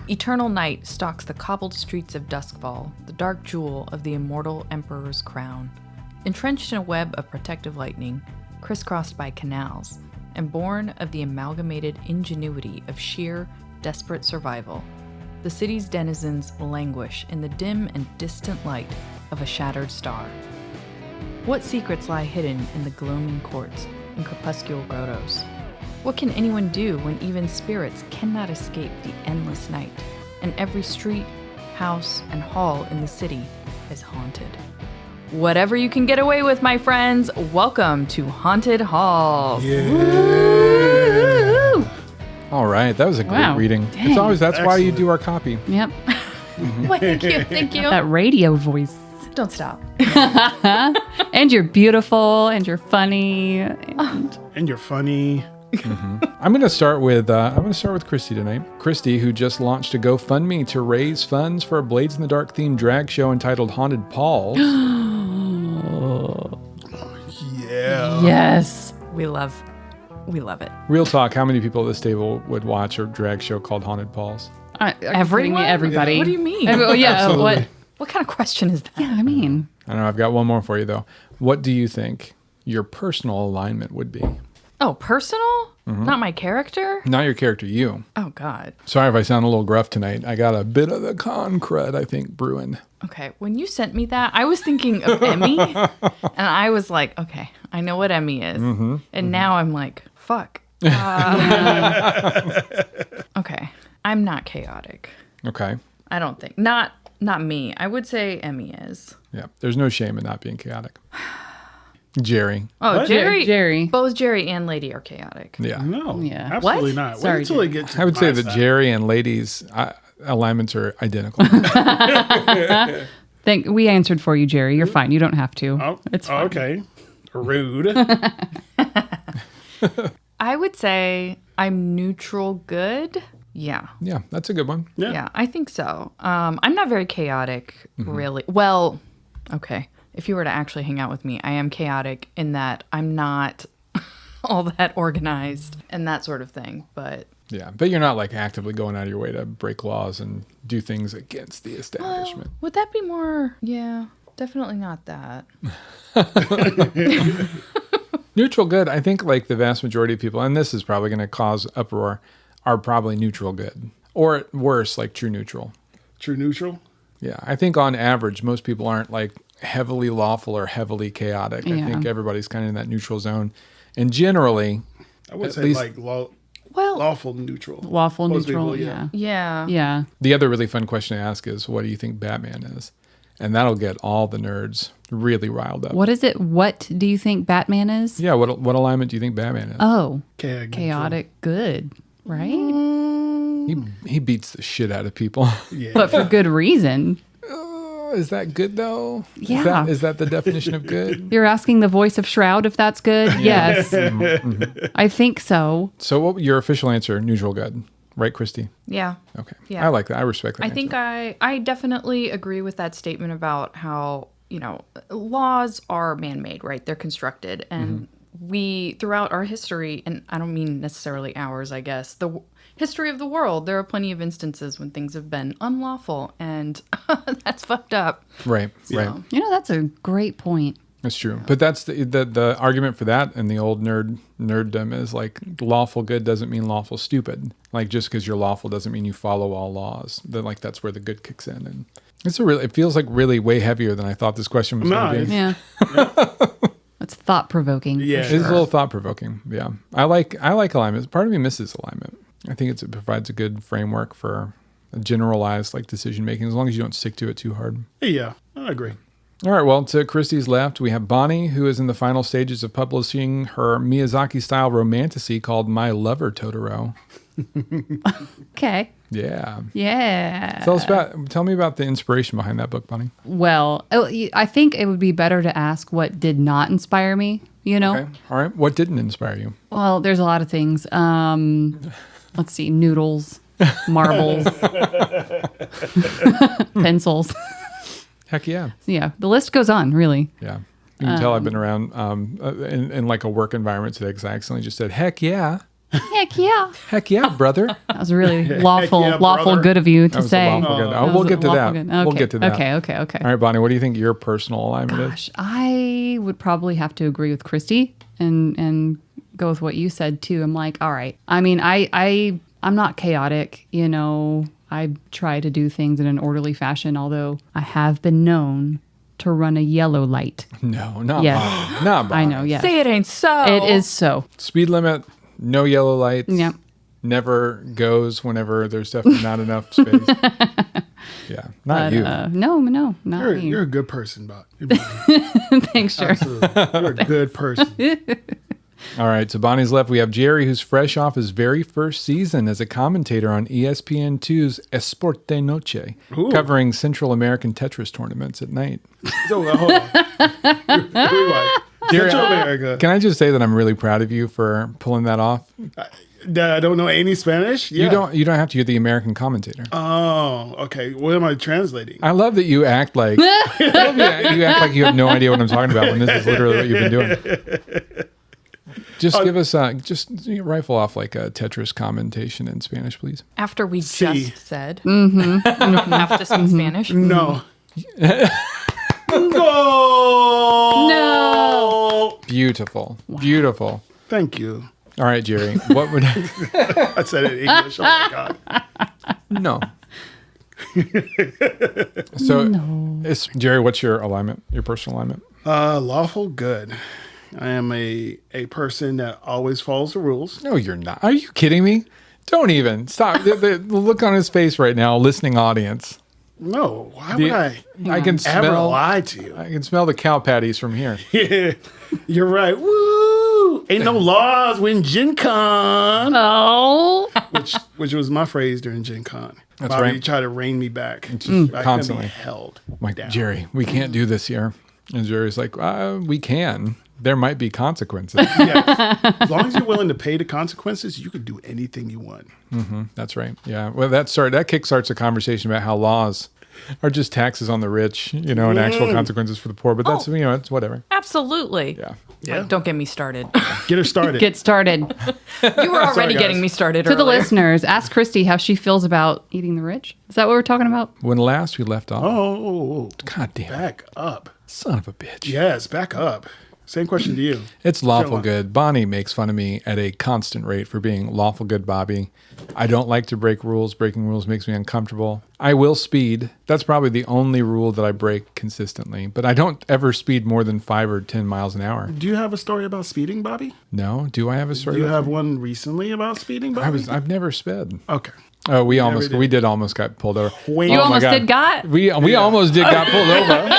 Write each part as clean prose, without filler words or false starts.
Eternal night stalks the cobbled streets of Duskfall, the dark jewel of the immortal emperor's crown. Entrenched in a web of protective lightning, crisscrossed by canals, and born of the amalgamated ingenuity of sheer, desperate survival, the city's denizens languish in the dim and distant light of a shattered star. What secrets lie hidden in the gloaming courts and crepuscular grottos? What can anyone do when even spirits cannot escape the endless night, and every street, house, and hall in the city is haunted? Whatever you can get away with, my friends, welcome to Haunted Halls. Yeah. All right, that was a great reading. Dang. It's always that's why you Excellent. do our copy. Yep. Well, thank you, thank you. That radio voice. Don't stop. And you're beautiful and you're funny. And And you're funny. I'm going to start with Christy tonight. Christy, who just launched a GoFundMe to raise funds for a Blades in the Dark themed drag show entitled Haunted Paul's. Yeah. yes. We love it. Real talk, how many people at this table would watch a drag show called Haunted Paul's? Everyone? Everybody. What do you mean? Oh, yeah. Absolutely. What kind of question is that? Yeah, I mean. I don't know. I've got one more for you, though. What do you think your personal alignment would be? Oh, personal? Not my character? Not your character, you. Oh, God. Sorry if I sound a little gruff tonight. I got a bit of the con crud, I think, brewing. Okay, when you sent me that, I was thinking of Emmy, and I was like, okay, I know what Emmy is. And now I'm like, fuck. Okay, I'm not chaotic. Okay. I don't think. Not me. I would say Emmy is. Yeah. There's no shame in not being chaotic. Jerry. Oh, What? Jerry. Both Jerry and Lady are chaotic. Yeah. No. Yeah. Absolutely What? not. Sorry, Wait until they get to I would say my that side. Jerry and Lady's alignments are identical. We answered for you, Jerry. You're fine. You don't have to. Oh, It's fine. okay. Rude. I would say I'm neutral good. Yeah. Yeah, that's a good one. Yeah. Yeah, I think so. I'm not very chaotic, really. Well, okay. If you were to actually hang out with me, I am chaotic in that I'm not all that organized and that sort of thing. But Yeah, but you're not like actively going out of your way to break laws and do things against the establishment. would that be more? Yeah, definitely not that. Neutral good, I think like the vast majority of people, and this is probably going to cause uproar, are probably neutral good. Or worse, like true neutral. True neutral. Yeah, I think on average, most people aren't like heavily lawful or heavily chaotic. I Yeah. think everybody's kind of in that neutral zone. And generally, I would At say least- like Well, lawful neutral. Lawful Most neutral. people, yeah. Yeah. yeah. Yeah. the other really fun question to ask is, what do you think Batman is? And that'll get all the nerds really riled up. What is it? What do you think Batman is? Yeah, what alignment do you think Batman is? Oh, Chaotic. good, right? He beats the shit out of people. Yeah. But for good reason. Is that good though? Yeah. Is that the definition of good? You're asking the voice of Shroud if that's good? Yes. I think so. So what your official answer, neutral good, right, Christy? Yeah. Okay. Yeah. I like that. I respect that. I think I definitely agree with that statement about how, laws are man-made, right? They're constructed. And we, throughout our history, and I don't mean necessarily ours, I guess, the history of the world, there are plenty of instances when things have been unlawful, and that's fucked up. Right. Right. That's a great point. That's true. But that's the argument for that, and the old nerddom is like lawful good doesn't mean lawful stupid. Like just because you're lawful doesn't mean you follow all laws. That's where the good kicks in. And it feels like really way heavier than I thought this question was going to be. Yeah. That's thought provoking. Yeah. It's a little thought provoking. Yeah. I like alignment. Part of me misses alignment. I think it provides a good framework for a generalized like decision making as long as you don't stick to it too hard. Yeah. I agree. All right, well, to Christy's left, we have Bonnie, who is in the final stages of publishing her Miyazaki-style romantasy called My Lover Totoro. Okay. Yeah. Yeah. Tell me about the inspiration behind that book, Bonnie. Well, I think it would be better to ask what did not inspire me, Okay. All right. What didn't inspire you? Well, there's a lot of things. Let's see, noodles, marbles, pencils. Heck yeah. Yeah, the list goes on, really. Yeah. You can tell I've been around in like a work environment today because I accidentally just said, heck yeah. Heck yeah. Heck yeah, brother. That was really lawful, yeah, lawful brother. good of you to That was a say. lawful good. That We'll was get to lawful that. good. We'll Okay, get to that. Okay. All right, Bonnie, what do you think your personal alignment is? Gosh, I would probably have to agree with Christy and go with what you said too. I'm like, all right. I mean, I'm not chaotic, you know. I try to do things in an orderly fashion, although I have been known to run a yellow light. No, not Yes. Bonnie. Not Bonnie. I know, yes. Say it ain't so. It is so. Speed limit, no yellow lights. Yep. Never goes whenever there's definitely not enough space. Yeah, not But, you. no, not me. You're a good person, Bob. Thanks, sure. Absolutely. You're a good person. All right, so Bonnie's left. We have Jerry, who's fresh off his very first season as a commentator on ESPN2's S1.E11, Ooh. covering Central American Tetris tournaments at night. So, hold on. Rewind. Jerry, Central America. Can I just say that I'm really proud of you for pulling that off? I don't know any Spanish? Yeah. You don't have to. You're the American commentator. Oh, okay. What am I translating? I love that you act like you act like you have no idea what I'm talking about when this is literally what you've been doing. Just give us rifle off like a Tetris commentation in Spanish, please. After we See. just said, you don't have to speak Spanish. No. No. Beautiful, beautiful. Thank you. All right, Jerry. What would I said it in English. Oh my God. no? So, it's Jerry. What's your alignment? Your personal alignment? Lawful good. I am a person that always follows the rules. No, you're not. Are you kidding me? Don't even stop. The look on his face right now, listening audience. No, why would I I can ever smell. lie to you? I can smell the cow patties from here. Yeah, you're right. Woo! Ain't no laws when Gen Con. Oh. Which was my phrase during Gen Con. That's Bobby right. tried to rein me back. I Constantly. couldn't be held Like, down. Jerry, we can't do this here. And Jerry's like, we can. There might be consequences. Yes. As long as you're willing to pay the consequences, you can do anything you want. That's right. Yeah. Well, that kickstarts a conversation about how laws are just taxes on the rich, and actual consequences for the poor. But that's, it's whatever. Absolutely. Yeah. Yeah. Don't get me started. Get her started. Get started. You were already guys. getting me started To the earlier. listeners, ask Christy how she feels about eating the rich. Is that what we're talking about? When last we left off. oh, God damn it. back up. Son of a bitch. Yes, back up. Same question to you. It's lawful Sure. good. Bonnie makes fun of me at a constant rate for being lawful good Bobby. I don't like to break rules. Breaking rules makes me uncomfortable. I will speed. That's probably the only rule that I break consistently. But I don't ever speed more than 5 or 10 miles an hour. Do you have a story about speeding, Bobby? No? Do I have a story? Do you about have one recently about speeding, Bobby? I've never sped. Okay. Oh, we did. did almost got pulled over. When- You Oh my almost God. did got? We almost did got pulled over.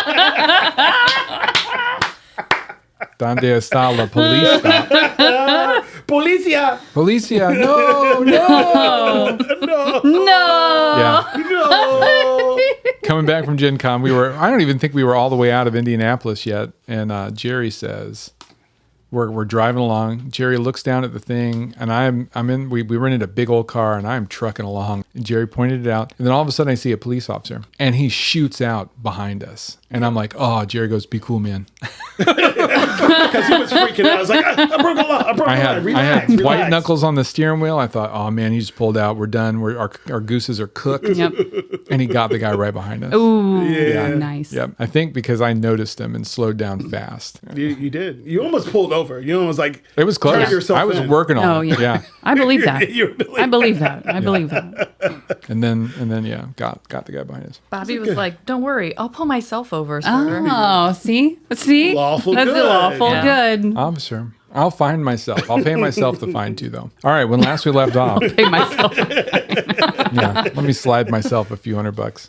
Donde está la police stop? Policia! Policia, no. No! No. Yeah. No! Coming back from Gen Con, I don't even think we were all the way out of Indianapolis yet. And Jerry says, we're driving along. Jerry looks down at the thing, and we rented a big old car, and I'm trucking along. And Jerry pointed it out, and then all of a sudden I see a police officer, and he shoots out behind us. And I'm like, oh, Jerry goes, be cool, man. Because he was freaking out. I was like, I broke a law. I broke a I law. had Relax, white relax. knuckles on the steering wheel. I thought, oh man, he just pulled out. We're done. Our gooses are cooked. Yep. And he got the guy right behind us. Ooh. Yeah. Nice. Yep. I think because I noticed him and slowed down fast. You did. You almost pulled over. You almost like It was close. turned yourself I was in. working on Oh, it. yeah. I believe that. You really- I believe that. I believe that. And then yeah, got the guy behind us. Bobby was like, "Don't worry, I'll pull myself over, sir." Oh, see? Lawful That's good. a lawful Yeah. good. Officer, I'll find myself. I'll pay myself the fine too, though. All right. When last we left off, Pay myself. yeah, let me slide myself a few $100.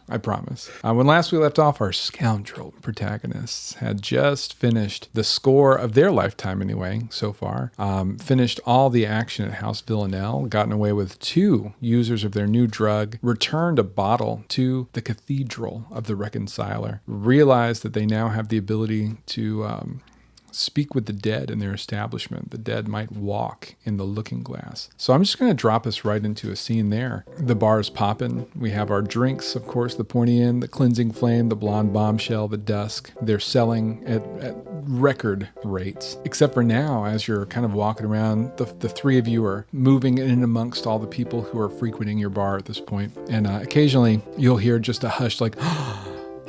I promise. When last we left off, our scoundrel protagonists had just finished the score of their lifetime anyway, so far. Finished all the action at House Villanelle, gotten away with 2 users of their new drug, returned a bottle to the Cathedral of the Reconciler, realized that they now have the ability to speak with the dead in their establishment. The dead might walk in the looking glass. So I'm just going to drop us right into a scene there. The bar is popping. We have our drinks, of course, the pointy end, the cleansing flame, the blonde bombshell, the dusk. They're selling at record rates. Except for now, as you're kind of walking around, the three of you are moving in amongst all the people who are frequenting your bar at this point. And occasionally you'll hear just a hush like,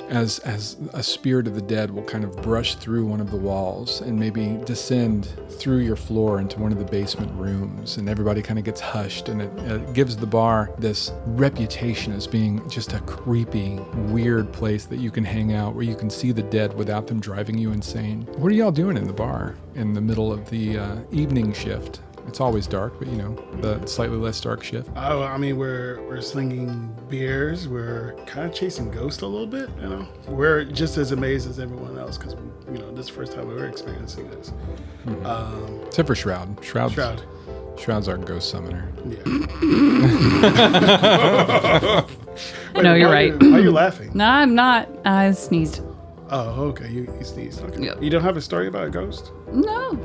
as a spirit of the dead will kind of brush through one of the walls and maybe descend through your floor into one of the basement rooms, and everybody kind of gets hushed, and it gives the bar this reputation as being just a creepy, weird place that you can hang out where you can see the dead without them driving you insane. What are y'all doing in the bar in the middle of the evening shift? It's always dark, but the slightly less dark shift. Oh, I mean, we're slinging beers. We're kind of chasing ghosts a little bit. We're just as amazed as everyone else because this is the first time we were experiencing this. Mm-hmm. Except for Shroud. Shroud's our ghost summoner. Yeah. No, you're right. Why are you laughing? No, I'm not. I sneezed. Oh, okay. You sneezed. Okay. Yep. You don't have a story about a ghost? No.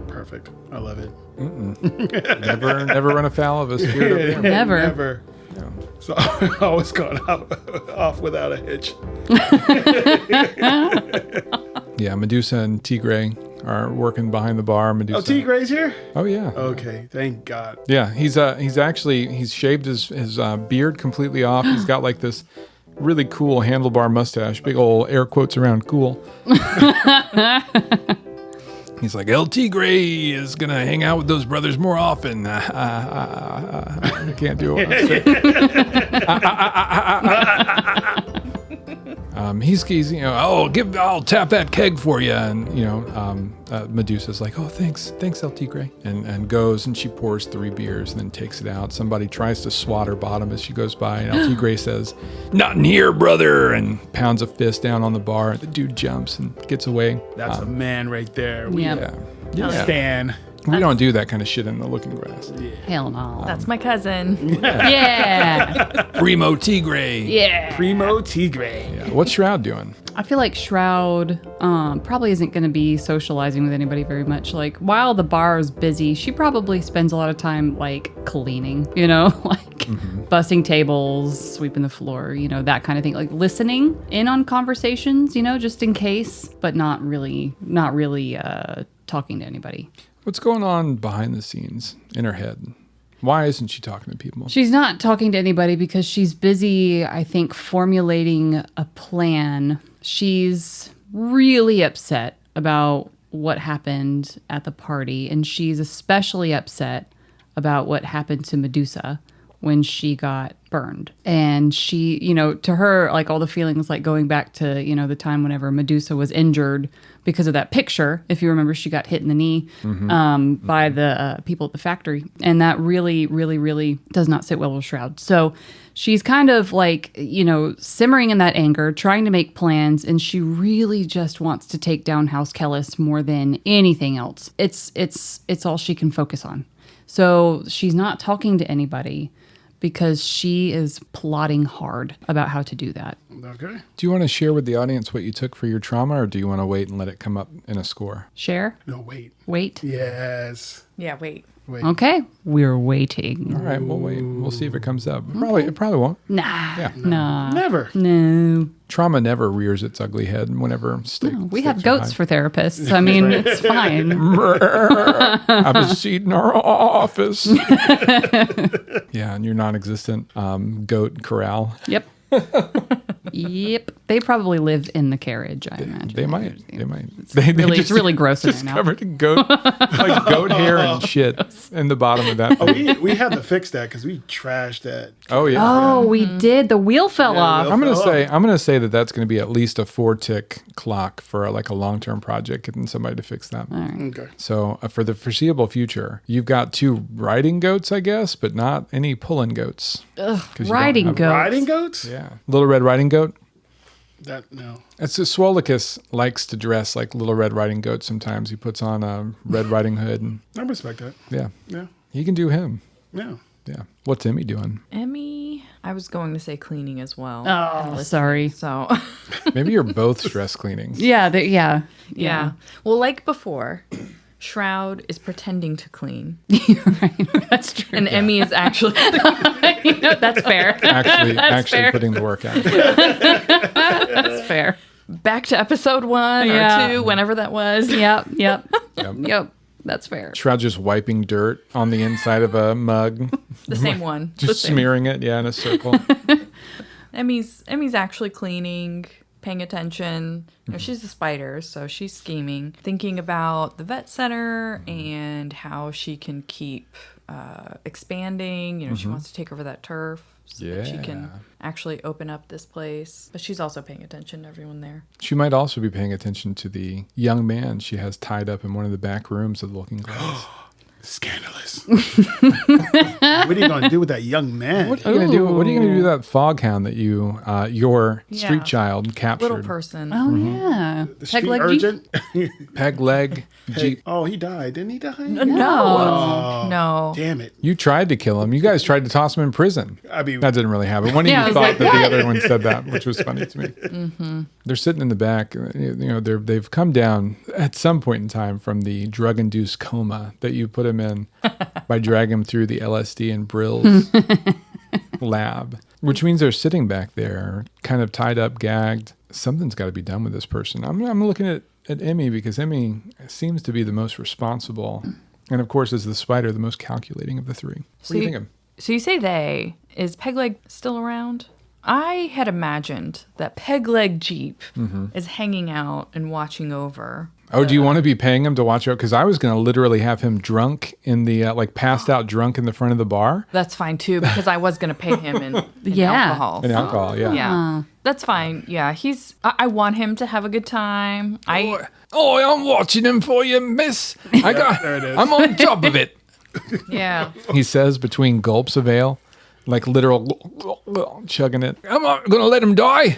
Perfect. I love it. Never run afoul of a spirit. Never. No. So I always gone off without a hitch. Yeah, Medusa and Tigray are working behind the bar. Medusa. Oh, Tigray's here? Oh yeah. Okay, thank God. Yeah, he's shaved his beard completely off. He's got like this really cool handlebar mustache, big old air quotes around cool. He's like, El Tigre is going to hang out with those brothers more often. I can't do it. He's I'll tap that keg for you. And, Medusa's like, oh, thanks, El Tigre. And goes and she pours 3 beers and then takes it out. Somebody tries to swat her bottom as she goes by. And El Tigre says, not in here, brother. And pounds a fist down on the bar. The dude jumps and gets away. That's a man right there. Yeah. Stan. We don't do that kind of shit in the looking glass. Yeah. Hell no. That's my cousin. Yeah. Primo Tigre. Yeah. Primo Tigre. Yeah. What's Shroud doing? I feel like Shroud probably isn't going to be socializing with anybody very much. Like, while the bar is busy, she probably spends a lot of time, like, cleaning, like bussing tables, sweeping the floor, that kind of thing. Like, listening in on conversations, just in case, but not really talking to anybody. What's going on behind the scenes in her head? Why isn't she talking to people? She's not talking to anybody because she's busy, I think, formulating a plan. She's really upset about what happened at the party, and she's especially upset about what happened to Medusa when she got burned. And she, to her, like, all the feelings, like, going back to, the time whenever Medusa was injured because of that picture. If you remember, she got hit in the knee by the people at the factory. And that really, really, really does not sit well with Shroud. So she's kind of like, simmering in that anger, trying to make plans. And she really just wants to take down House Kellis more than anything else. It's all she can focus on. So she's not talking to anybody because she is plotting hard about how to do that. Okay. Do you want to share with the audience what you took for your trauma, or do you want to wait and let it come up in a score? Share? No, wait. Wait? Yes. Yeah, wait. Okay. We're waiting. All right, we'll wait. We'll see if it comes up. It probably won't. Nah. Yeah. Nah. Never. No. Trauma never rears its ugly head whenever We have goats for therapists. I mean, it's fine. Have a seat in our office. Yeah, and your non-existent goat corral. Yep. Yep. They probably live in the carriage, I imagine. They might. It's really gross in there just now. covered in goat, like goat hair and shit in the bottom of that. We had to fix that because we trashed that. Oh yeah. Oh, we did. The wheel fell off. I'm gonna say that's gonna be at least a 4-tick clock for like a long-term project, getting somebody to fix that. All right. Okay. So for the foreseeable future, you've got 2 riding goats, I guess, but not any pulling goats. Ugh, 'Cause you don't riding have- goats. Riding goats? Yeah, Little Red Riding Goat. No. It's Swolicus likes to dress like Little Red Riding Goat. Sometimes he puts on a Red Riding Hood, and I respect that. yeah, Yeah. he can do him. Yeah. Yeah. What's Emmy doing? Emmy I was going to say cleaning as well. Oh, sorry. So, Maybe you're both stress cleaning. Yeah. yeah. Well, like before, Shroud is pretending to clean, Right. That's true. and Emmy is actually. That's fair. Actually fair. putting the work out. That's fair. Back to episode 1 Yeah. or 2, whenever that was. Yep. Yep. Yep. That's fair. Shroud just wiping dirt on the inside of a mug, The same one. The just same. smearing it, in a circle. Emmy's actually cleaning, paying attention. She's a spider, so she's scheming, thinking about the vet center and how she can keep expanding. She wants to take over that turf so that she can Yeah. actually open up this place. But she's also paying attention to everyone there. She might also be paying attention to the young man she has tied up in one of the back rooms of the Looking Glass. Scandalous. What are you going to do with that young man? What are you gonna do? What are you gonna do with that foghound that you, your street Yeah. child, captured? Little person. Oh yeah. The Peg street leg urgent? Peg leg Jeep. Oh, he died. Didn't he die? No. No. Damn it. You tried to kill him. You guys tried to toss him in prison. I mean, That didn't really happen. One of Yeah, I you was thought like, that the other one said that, which was funny to me. Mm-hmm. They're sitting in the back. They've come down at some point in time from the drug-induced coma that you put him in by dragging him through the LSD and Brill's lab, which means they're sitting back there, kind of tied up, gagged. Something's got to be done with this person. I'm looking at Emmy because Emmy seems to be the most responsible, and of course, is the spider the most calculating of the three. What do you think of? So you say they. Is Pegleg still around? I had imagined that Pegleg Jeep is hanging out and watching over. Oh, do you want to be paying him to watch out? Because I was going to literally have him drunk in the, passed out drunk in the front of the bar. That's fine too, because I was going to pay him in Yeah. alcohol. In alcohol, yeah. Yeah. That's fine. Yeah. I want him to have a good time. Oh, I'm watching him for you, miss. there it is. I'm on top of it. Yeah. He says between gulps of ale, like literal chugging it. I'm not going to let him die.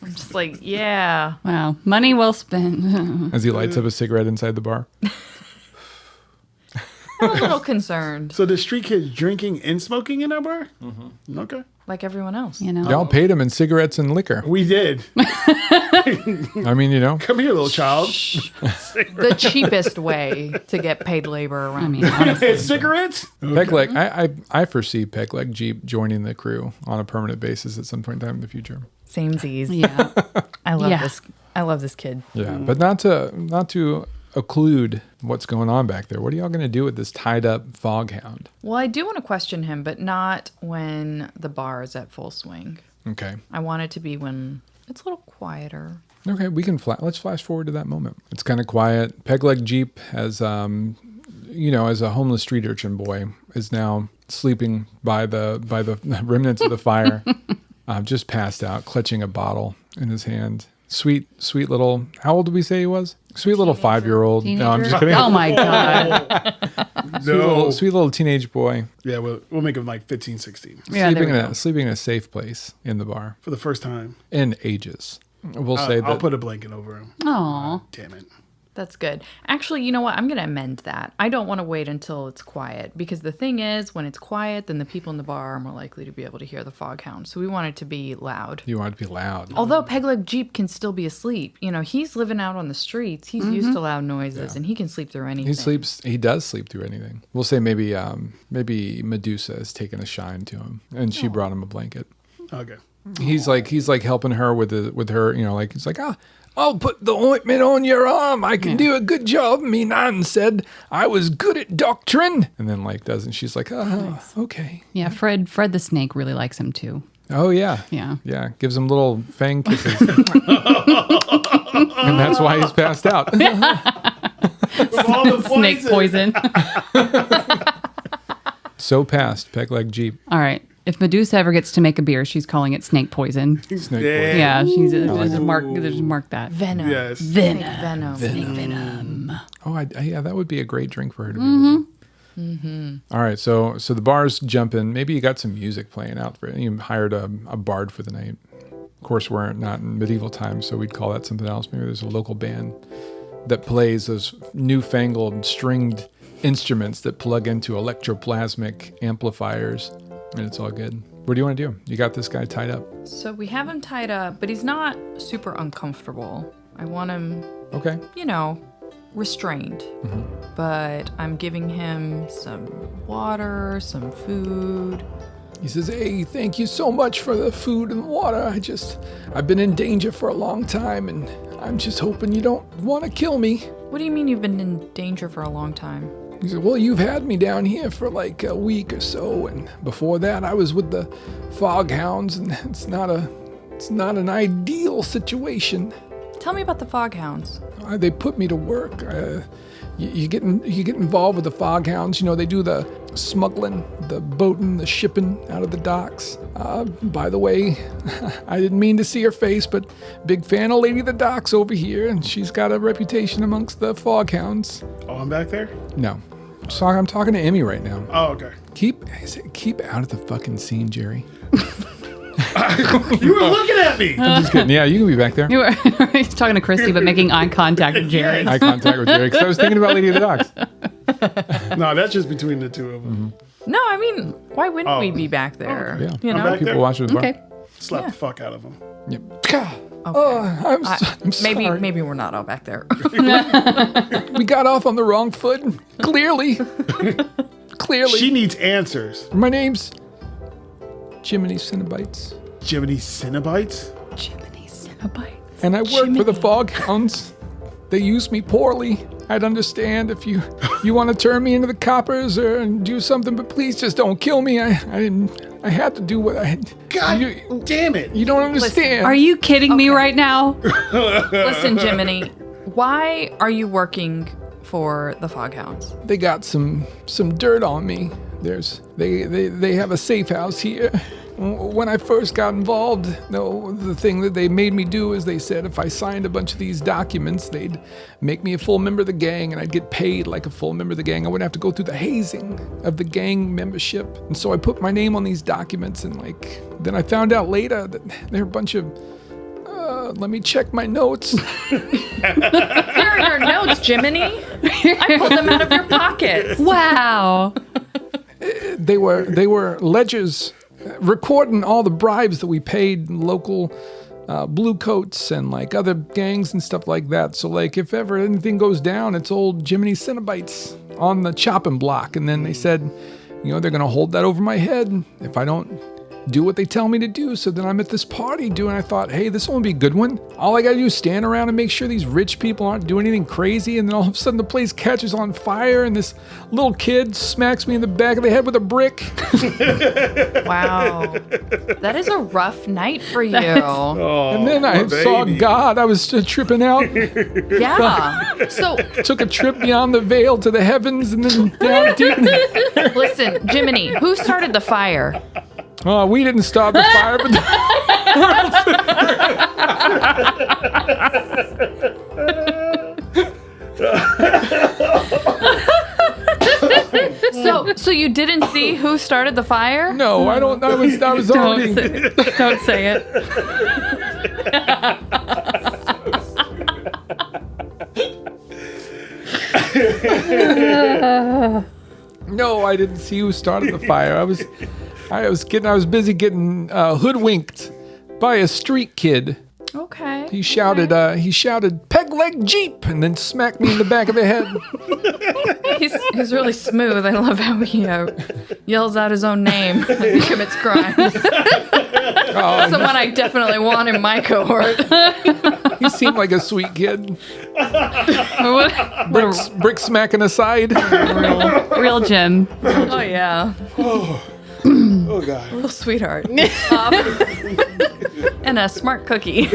I'm just like, yeah. Wow. Money well spent. As he lights up a cigarette inside the bar. I'm a little concerned, so the street kids drinking and smoking in our bar? Okay. like everyone else. Y'all paid him in cigarettes and liquor. We did. I mean, Come here, little child. The cheapest way to get paid labor around. I mean, honestly. Cigarettes? Pegleg, I foresee Pegleg Jeep joining the crew on a permanent basis at some point in time in the future. Samesies. Yeah. I love Yeah. this. I love this kid. Yeah, but not to occlude what's going on back there. What are y'all going to do with this tied up foghound? Well, I do want to question him, but not when the bar is at full swing. Okay. I want it to be when it's a little quieter. Okay, we can let's flash forward to that moment. It's kind of quiet. Pegleg Jeep has as a homeless street urchin boy is now sleeping by the remnants of the fire. Just passed out, clutching a bottle in his hand. Sweet little, how old did we say he was? Sweet little 5-year-old. No, I'm just kidding. Oh my God. Sweet little teenage boy. Yeah, we'll make him like 15, 16. Yeah, there we go. Sleeping in a safe place in the bar. For the first time. In ages. We'll say that. I'll put a blanket over him. Aw. Damn it. That's good. Actually, you know what? I'm going to amend that. I don't want to wait until it's quiet because the thing is, when it's quiet, then the people in the bar are more likely to be able to hear the foghound. So we want it to be loud. You want it to be loud. Although Pegleg Jeep can still be asleep. He's living out on the streets. He's used to loud noises and he can sleep through anything. He does sleep through anything. We'll say maybe Medusa has taken a shine to him and she brought him a blanket. Okay. He's like helping her with her, he's like, I'll put the ointment on your arm. I can do a good job. Me nan said I was good at doctrine. And then doesn't she's like, okay. Yeah, Fred the snake really likes him too. Oh yeah. Yeah. Yeah. Gives him little fang kisses. And that's why he's passed out. All the Snake poison. So passed, Pegleg Jeep. All right. If Medusa ever gets to make a beer, she's calling it snake poison. Snake Yeah. poison. Yeah, there's mark that. Venom. Yes. Venom. Venom. Oh, yeah, that would be a great drink for her to be. All right, so the bar's jumping. Maybe you got some music playing out for it. You hired a bard for the night. Of course, we're not in medieval times, so we'd call that something else. Maybe there's a local band that plays those newfangled stringed instruments that plug into electroplasmic amplifiers And it's all good. What do you want to do? You got this guy tied up. So we have him tied up, but he's not super uncomfortable. I want him, Okay. restrained. But I'm giving him some water, some food. He says, hey, thank you so much for the food and water. I've been in danger for a long time, and I'm just hoping you don't want to kill me. What do you mean you've been in danger for a long time? He said, well, you've had me down here for like a week or so, and before that I was with the Foghounds, and it's not an ideal situation. Tell me about the Foghounds. They put me to work. You get involved with the Foghounds. They do the smuggling, the boating, the shipping out of the docks. By the way, I didn't mean to see her face, but big fan of Lady of the Docks over here, and she's got a reputation amongst the Foghounds. Oh, I'm back there? No. Sorry, I'm talking to Emmy right now. Oh, okay. Keep out of the fucking scene, Jerry. You were looking at me. I'm just kidding. Yeah, you can be back there. You were he's talking to Christy, but making eye contact with Jerry. Eye contact with Jerry, because I was thinking about Lady of the Docks. No, that's just between the two of them. No, I mean, why wouldn't we be back there? Yeah. You I'm know? back People there. watching the bar. Okay. Slap the fuck out of them. Yep. Okay. I'm sorry. Maybe we're not all back there. We got off on the wrong foot. Clearly. She needs answers. My name's Jiminy Cinnabites, Jiminy Cinnabites? Jiminy Cinnabites. and I work for the Foghounds. They use me poorly. I'd understand if you want to turn me into the coppers or do something, but please just don't kill me. I had to do what I had. God damn it. You don't understand. Are you kidding me right now? Listen, Jiminy, why are you working for the Foghounds? They got some dirt on me. They have a safe house here. When I first got involved, the thing that they made me do is they said if I signed a bunch of these documents, they'd make me a full member of the gang, and I'd get paid like a full member of the gang. I wouldn't have to go through the hazing of the gang membership. And so I put my name on these documents, and then I found out later that they're a bunch of let me check my notes. Here are your notes, Jiminy. I pulled them out of your pockets. Wow. They were ledgers recording all the bribes that we paid local blue coats and other gangs and stuff like that. So if ever anything goes down, it's old Jiminy Cinnabites on the chopping block. And then they said, they're going to hold that over my head if I don't do what they tell me to do. So then I'm at this party I thought, hey, this won't be a good one. All I gotta do is stand around and make sure these rich people aren't doing anything crazy, and then all of a sudden the place catches on fire and this little kid smacks me in the back of the head with a brick. Wow. That is a rough night for you. And then I saw God. I was tripping out. Yeah. So Took a trip beyond the veil to the heavens and then down deep. listen, Jiminy, who started the fire? Oh, we didn't start the fire, but So you didn't see who started the fire? no, I don't. I was already. Don't say it. No, I didn't see who started the fire. I was busy getting hoodwinked by a street kid. Okay. He shouted, "Peg leg Jeep," and then smacked me in the back of the head. He's really smooth. I love how he yells out his own name as he commits crimes. Someone I definitely want in my cohort. He seemed like a sweet kid. What Brick smacking aside. a real Jim. Oh yeah. Oh, God. Little sweetheart. And a smart cookie.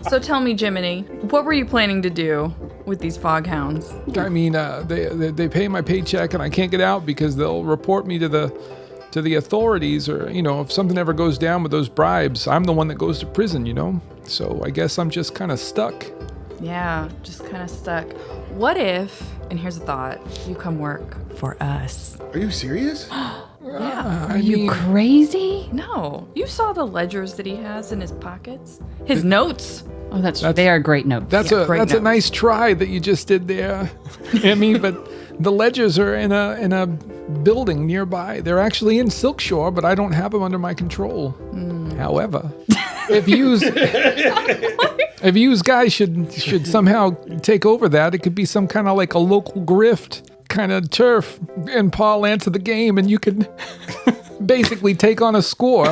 So tell me, Jiminy, what were you planning to do with these Foghounds? I mean, they pay my paycheck and I can't get out because they'll report me to the authorities, or if something ever goes down with those bribes, I'm the one that goes to prison. So I guess I'm just kind of stuck. Yeah, just kind of stuck. What if, and here's a thought, you come work for us? Are you serious? Yeah. Are you Crazy? No, you saw the ledgers that he has in his pockets? His notes. Oh, they are great notes. That's Yeah, a great that's notes. a nice try that you just did there, Emmy. But The ledgers are in a building nearby. They're actually in Silkshore, but I don't have them under my control. However, if you guys should somehow take over that, it could be some kind of like a local grift kind of turf and parlance of the game, and you could basically take on a score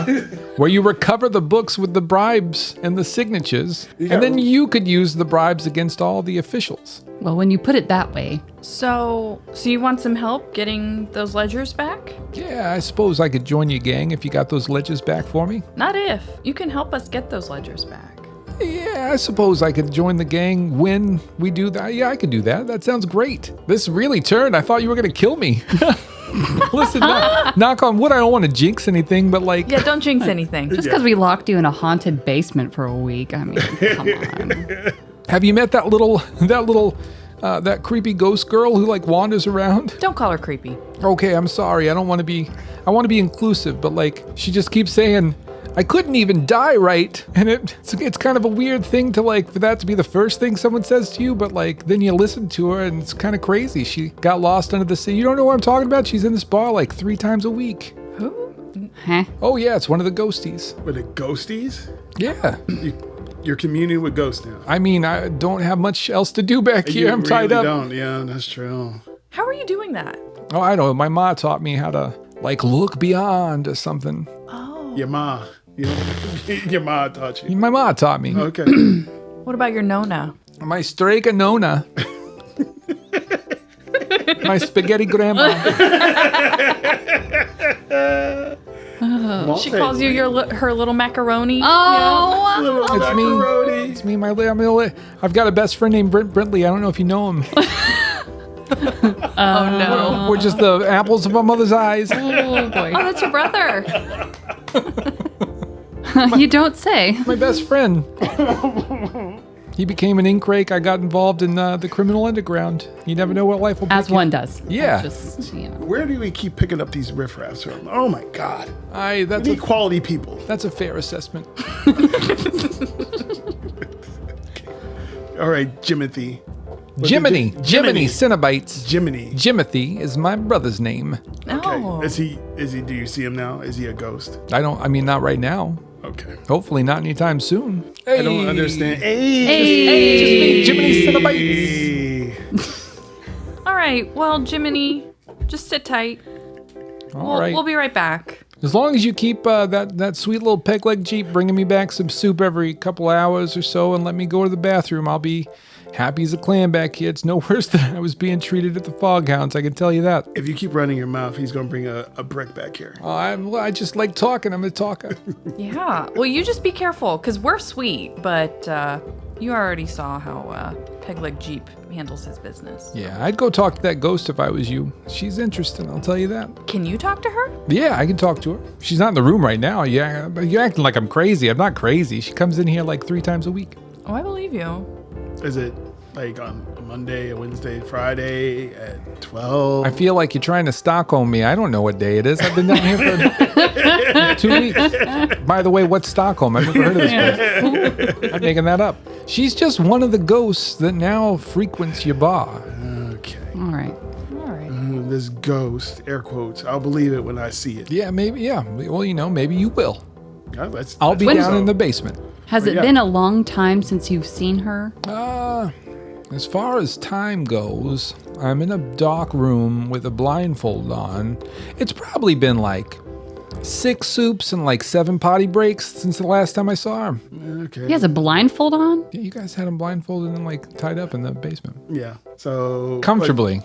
where you recover the books with the bribes and the signatures, and then you could use the bribes against all the officials. Well, when you put it that way. So you want some help getting those ledgers back? Yeah, I suppose I could join your gang if you got those ledgers back for me. Not if. You can help us get those ledgers back. Yeah, I suppose I could join the gang when we do that. Yeah, I could do that. That sounds great. This really turned. I thought you were going to kill me. Listen, knock on wood, I don't want to jinx anything, but like... Yeah, don't jinx anything. Just because we locked you in a haunted basement for a week. I mean, come on. Have you met that creepy ghost girl who like wanders around? Don't call her creepy. Okay, I'm sorry. I want to be inclusive, but like she just keeps saying, I couldn't even die right. And it's kind of a weird thing to like, for that to be the first thing someone says to you, but like, then you listen to her and it's kind of crazy. She got lost under the sea. You don't know what I'm talking about? She's in this bar like 3 times a week. Who? Huh? Oh yeah, it's one of the ghosties. With the ghosties? Yeah. You're communing with ghosts now. I mean, I don't have much else to do back here. I'm tied up. Don't. Yeah, that's true. How are you doing that? Oh, I know. My ma taught me how to like look beyond or something. Oh. Your ma. Your ma taught you. My ma taught me. Okay. What about your Nona? My strega nona. My spaghetti grandma. She calls you her little macaroni. Oh, Little It's macaroni. me. It's me. I've got a best friend named Brent Brintley. I don't know if you know him. Oh no. We're just the apples of our mother's eyes. oh boy. Oh, that's your brother. You don't say. My best friend. He became an ink rake. I got involved in the criminal underground. You never know what life will As bring one does. Yeah. Just, you know. Where do we keep picking up these riffraffs from? Oh my God. you. We need quality people. That's a fair assessment. All right, Jimothy. Jiminy Cinnabites. Jiminy. Jimothy is my brother's name. No. Okay. Is he? Do you see him now? Is he a ghost? Not right now. Okay. Hopefully not anytime soon. I don't understand. Hey. Jiminy Cinnabites. All right. Well, Jiminy, just sit tight. All right. We'll be right back. As long as you keep that sweet little peg leg Jeep bringing me back some soup every couple hours or so and let me go to the bathroom, I'll be happy as a clam back here. It's no worse than I was being treated at the Foghounds, I can tell you that. If you keep running your mouth, he's gonna bring a brick back here. I just like talking. I'm a talker. Yeah. Well, you just be careful, because we're sweet, but you already saw how Pegleg Jeep handles his business. Yeah, I'd go talk to that ghost if I was you. She's interesting, I'll tell you that. Can you talk to her? Yeah, I can talk to her. She's not in the room right now. Yeah, but you're acting like I'm crazy. I'm not crazy. She comes in here like 3 times a week. Oh, I believe you. Is it like on a Monday, a Wednesday, Friday at 12? I feel like you're trying to Stockholm me. I don't know what day it is. I've been down here for 2 weeks. By the way, what's Stockholm? I've never heard of this place. I'm making that up. She's just one of the ghosts that now frequents your bar. Okay. All right. All right. This ghost, air quotes, I'll believe it when I see it. Yeah, maybe. Yeah. Well, maybe you will. That's I'll be what down so. in the basement. Has it Yeah. been a long time since you've seen her? As far as time goes, I'm in a dark room with a blindfold on. It's probably been like 6 soups and like 7 potty breaks since the last time I saw her. Okay. He has a blindfold on? Yeah, you guys had him blindfolded and like tied up in the basement. Yeah. So Comfortably.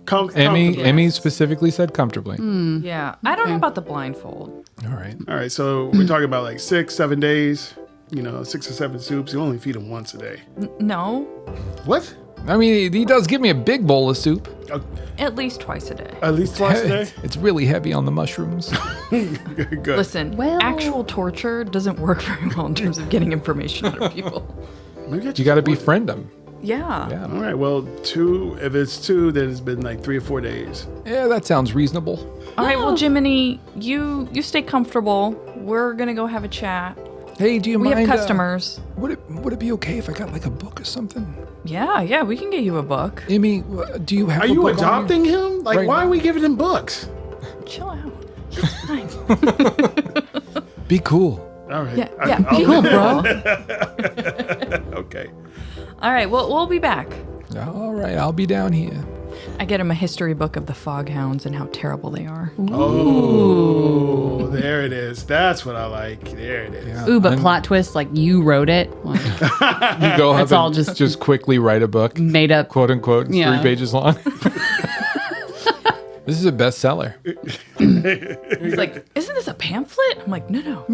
comfortably. Emmy specifically said comfortably. Yeah. I don't know about the blindfold. All right. All right. So we're talking about like 6, 7 days. 6 or 7 soups. You only feed him once a day. No. What? I mean, he does give me a big bowl of soup. At least twice a day. At least twice a day. It's really heavy on the mushrooms. Good. Listen, Well- actual torture doesn't work very well in terms of getting information out of people. Maybe I You got to befriend him. Yeah. Yeah. All right. Well, 2. If it's 2, then it's been like 3 or 4 days. Yeah, that sounds reasonable. All right. Well, Jiminy, you stay comfortable. We're gonna go have a chat. Hey, do you We mind? have customers. Would it be okay if I got like a book or something? Yeah, we can get you a book. Emmy, do you have? Are a you book on adopting him? Like, Right why now. are we giving him books? Chill out. It's fine. Be cool. All right. Yeah, Be cool, bro. Okay. All right, we'll be back. All right, I'll be down here. I get him a history book of the foghounds and how terrible they are. Oh, there it is. That's what I like. There it is. Yeah. Ooh, but And plot twist, like you wrote it. Like, you go That's have all and just quickly write a book, made up. quote unquote, Yeah. 3 pages long. This is a bestseller. He's like, isn't this a pamphlet? I'm like, no. It's a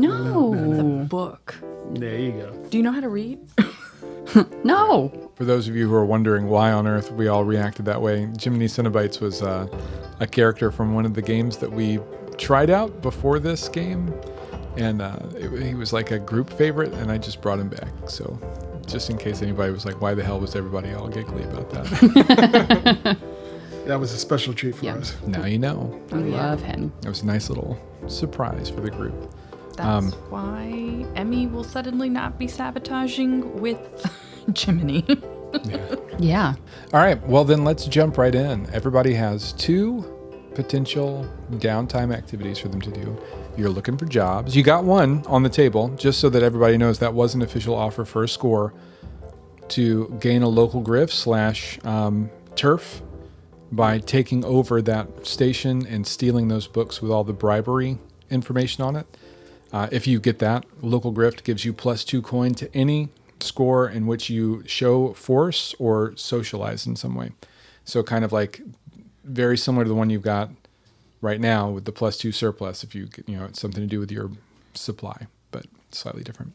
No. book. There you go. Do you know how to read? No. For those of you who are wondering why on earth we all reacted that way, Jiminy Cinnabites was a character from one of the games that we tried out before this game. And he was like a group favorite, and I just brought him back. So just in case anybody was like, why the hell was everybody all giggly about that? That was a special treat for Yeah. us. Now you know. I love him. It was a nice little surprise for the group. That's why Emmy will suddenly not be sabotaging with Jiminy. Yeah. All right, well then let's jump right in. Everybody has 2 potential downtime activities for them to do. You're looking for jobs. You got one on the table, just so that everybody knows that was an official offer for a score to gain a local griff / turf by taking over that station and stealing those books with all the bribery information on it. If you get that, local grift gives you +2 coin to any score in which you show force or socialize in some way. So kind of like very similar to the one you've got right now with the +2 surplus, if you get, it's something to do with your supply, but slightly different.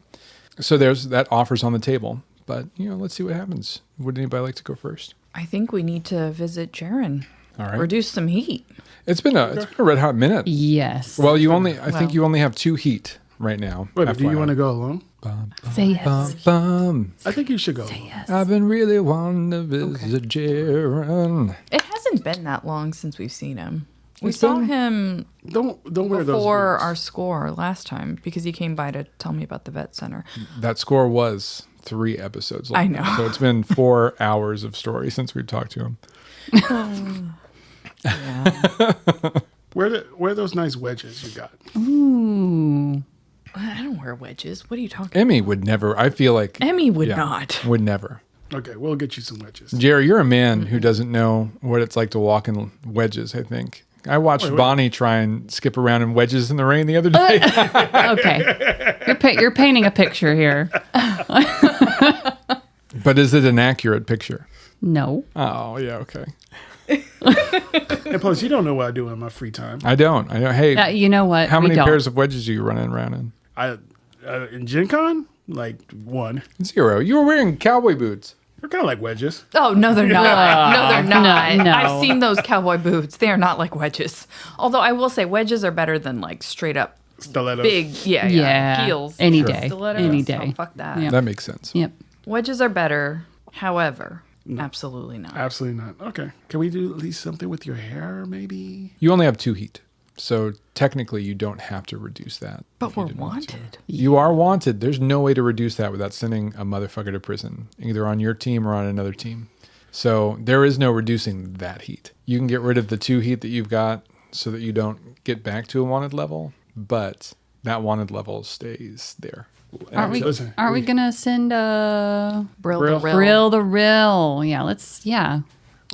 So there's that offers on the table, but let's see what happens. Would anybody like to go first? I think we need to visit Jaren. All right. Reduce some heat. It's been a red hot minute. Yes. Well, I think you only have 2 heat right now. Wait, do you FYI. want to go alone? Say yes. Bum. I think you should go. I've been really wanting to visit Jaren. It hasn't been that long since we've seen him. We It's saw been- him Don't wear those. before boots. our score last time because he came by to tell me about the vet center. That score was 3 episodes long. I know. So it's been 4 hours of story since we've talked to him. Yeah. Wear those nice wedges you got. Ooh. I don't wear wedges. What are you talking Emmy would never, I feel like. Emmy would yeah, not. Would never. Okay, we'll get you some wedges. Jerry, you're a man who doesn't know what it's like to walk in wedges, I think. I watched Bonnie try and skip around in wedges in the rain the other day. Okay. You're painting a picture here. But is it an accurate picture? No. Oh, yeah, okay. And plus, you don't know what I do in my free time. I don't. Hey, You know what? how We many don't. pairs of wedges are you running around in? In Gen Con, like 1. 0. You were wearing cowboy boots. They're kind of like wedges. Oh, no, they're not. No, they're not. No. I've seen those cowboy boots. They are not like wedges. Although I will say wedges are better than like straight up Stilettos. big, Yeah. heels. Any Sure. day. Stilettos? Any day. Oh, fuck that. Yeah. That makes sense. Yep. Wedges are better. However, absolutely not. Absolutely not. Okay. Can we do at least something with your hair, maybe? You only have 2 heat. So technically, you don't have to reduce that. But if you we're didn't want to. wanted. You are wanted. There's no way to reduce that without sending a motherfucker to prison, either on your team or on another team. So there is no reducing that heat. You can get rid of the 2 heat that you've got so that you don't get back to a wanted level, but that wanted level stays there. Aren't we? Listen, Aren't we gonna send Brill Brill. the rill. Brill the Rill? Yeah. Let's. Yeah.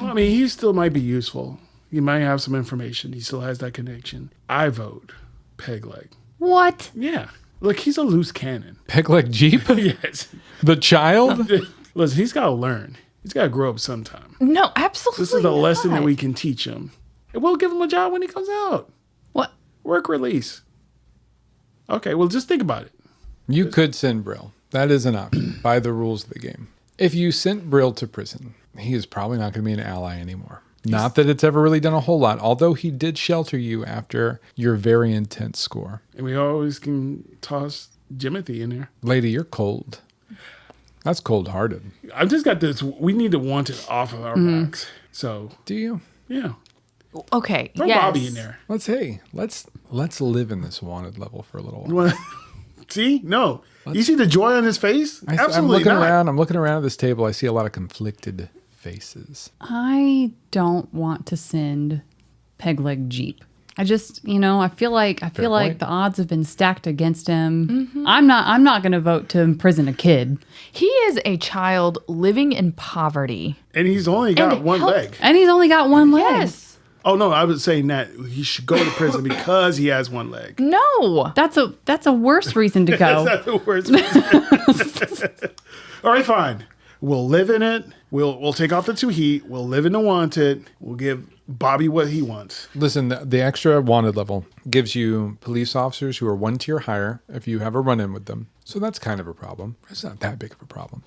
Well, I mean, he still might be useful. He might have some information. He still has that connection. I vote Peg Leg. What? Yeah. Look, he's a loose cannon. Pick like Jeep? Yes. The child? Listen, he's got to learn. He's got to grow up sometime. No, absolutely. This is a lesson that not. we can teach him. And we'll give him a job when he comes out. What? Work release. Okay, well, just think about it. You could send Brill. That is an option by the rules of the game. If you sent Brill to prison, he is probably not going to be an ally anymore. Not that it's ever really done a whole lot, although he did shelter you after your very intense score. And we always can toss Jimothy in there. Lady, you're cold. That's cold-hearted. I've just got this. We need to want it off of our backs. So, Do you? yeah. Okay. Throw yes. Bobby in there. Let's live in this wanted level for a little while. You wanna See? No. You see the joy on his face? Absolutely I'm looking not. around. I'm looking around at this table. I see a lot of conflicted faces. I don't want to send Pegleg Jeep. I just, I feel like point. the odds have been stacked against him. I'm not going to vote to imprison a kid. He is a child living in poverty. And he's only got And one help- leg. And he's only got one leg. Yes. Oh, no. I was saying that he should go to prison because he has one leg. No. That's a worse reason to go. That's not the worst reason. All right, fine. We'll live in it. We'll take off the 2 heat. We'll live in the wanted. We'll give Bobby what he wants. Listen, the extra wanted level gives you police officers who are 1 tier higher if you have a run-in with them. So that's kind of a problem. It's not that big of a problem.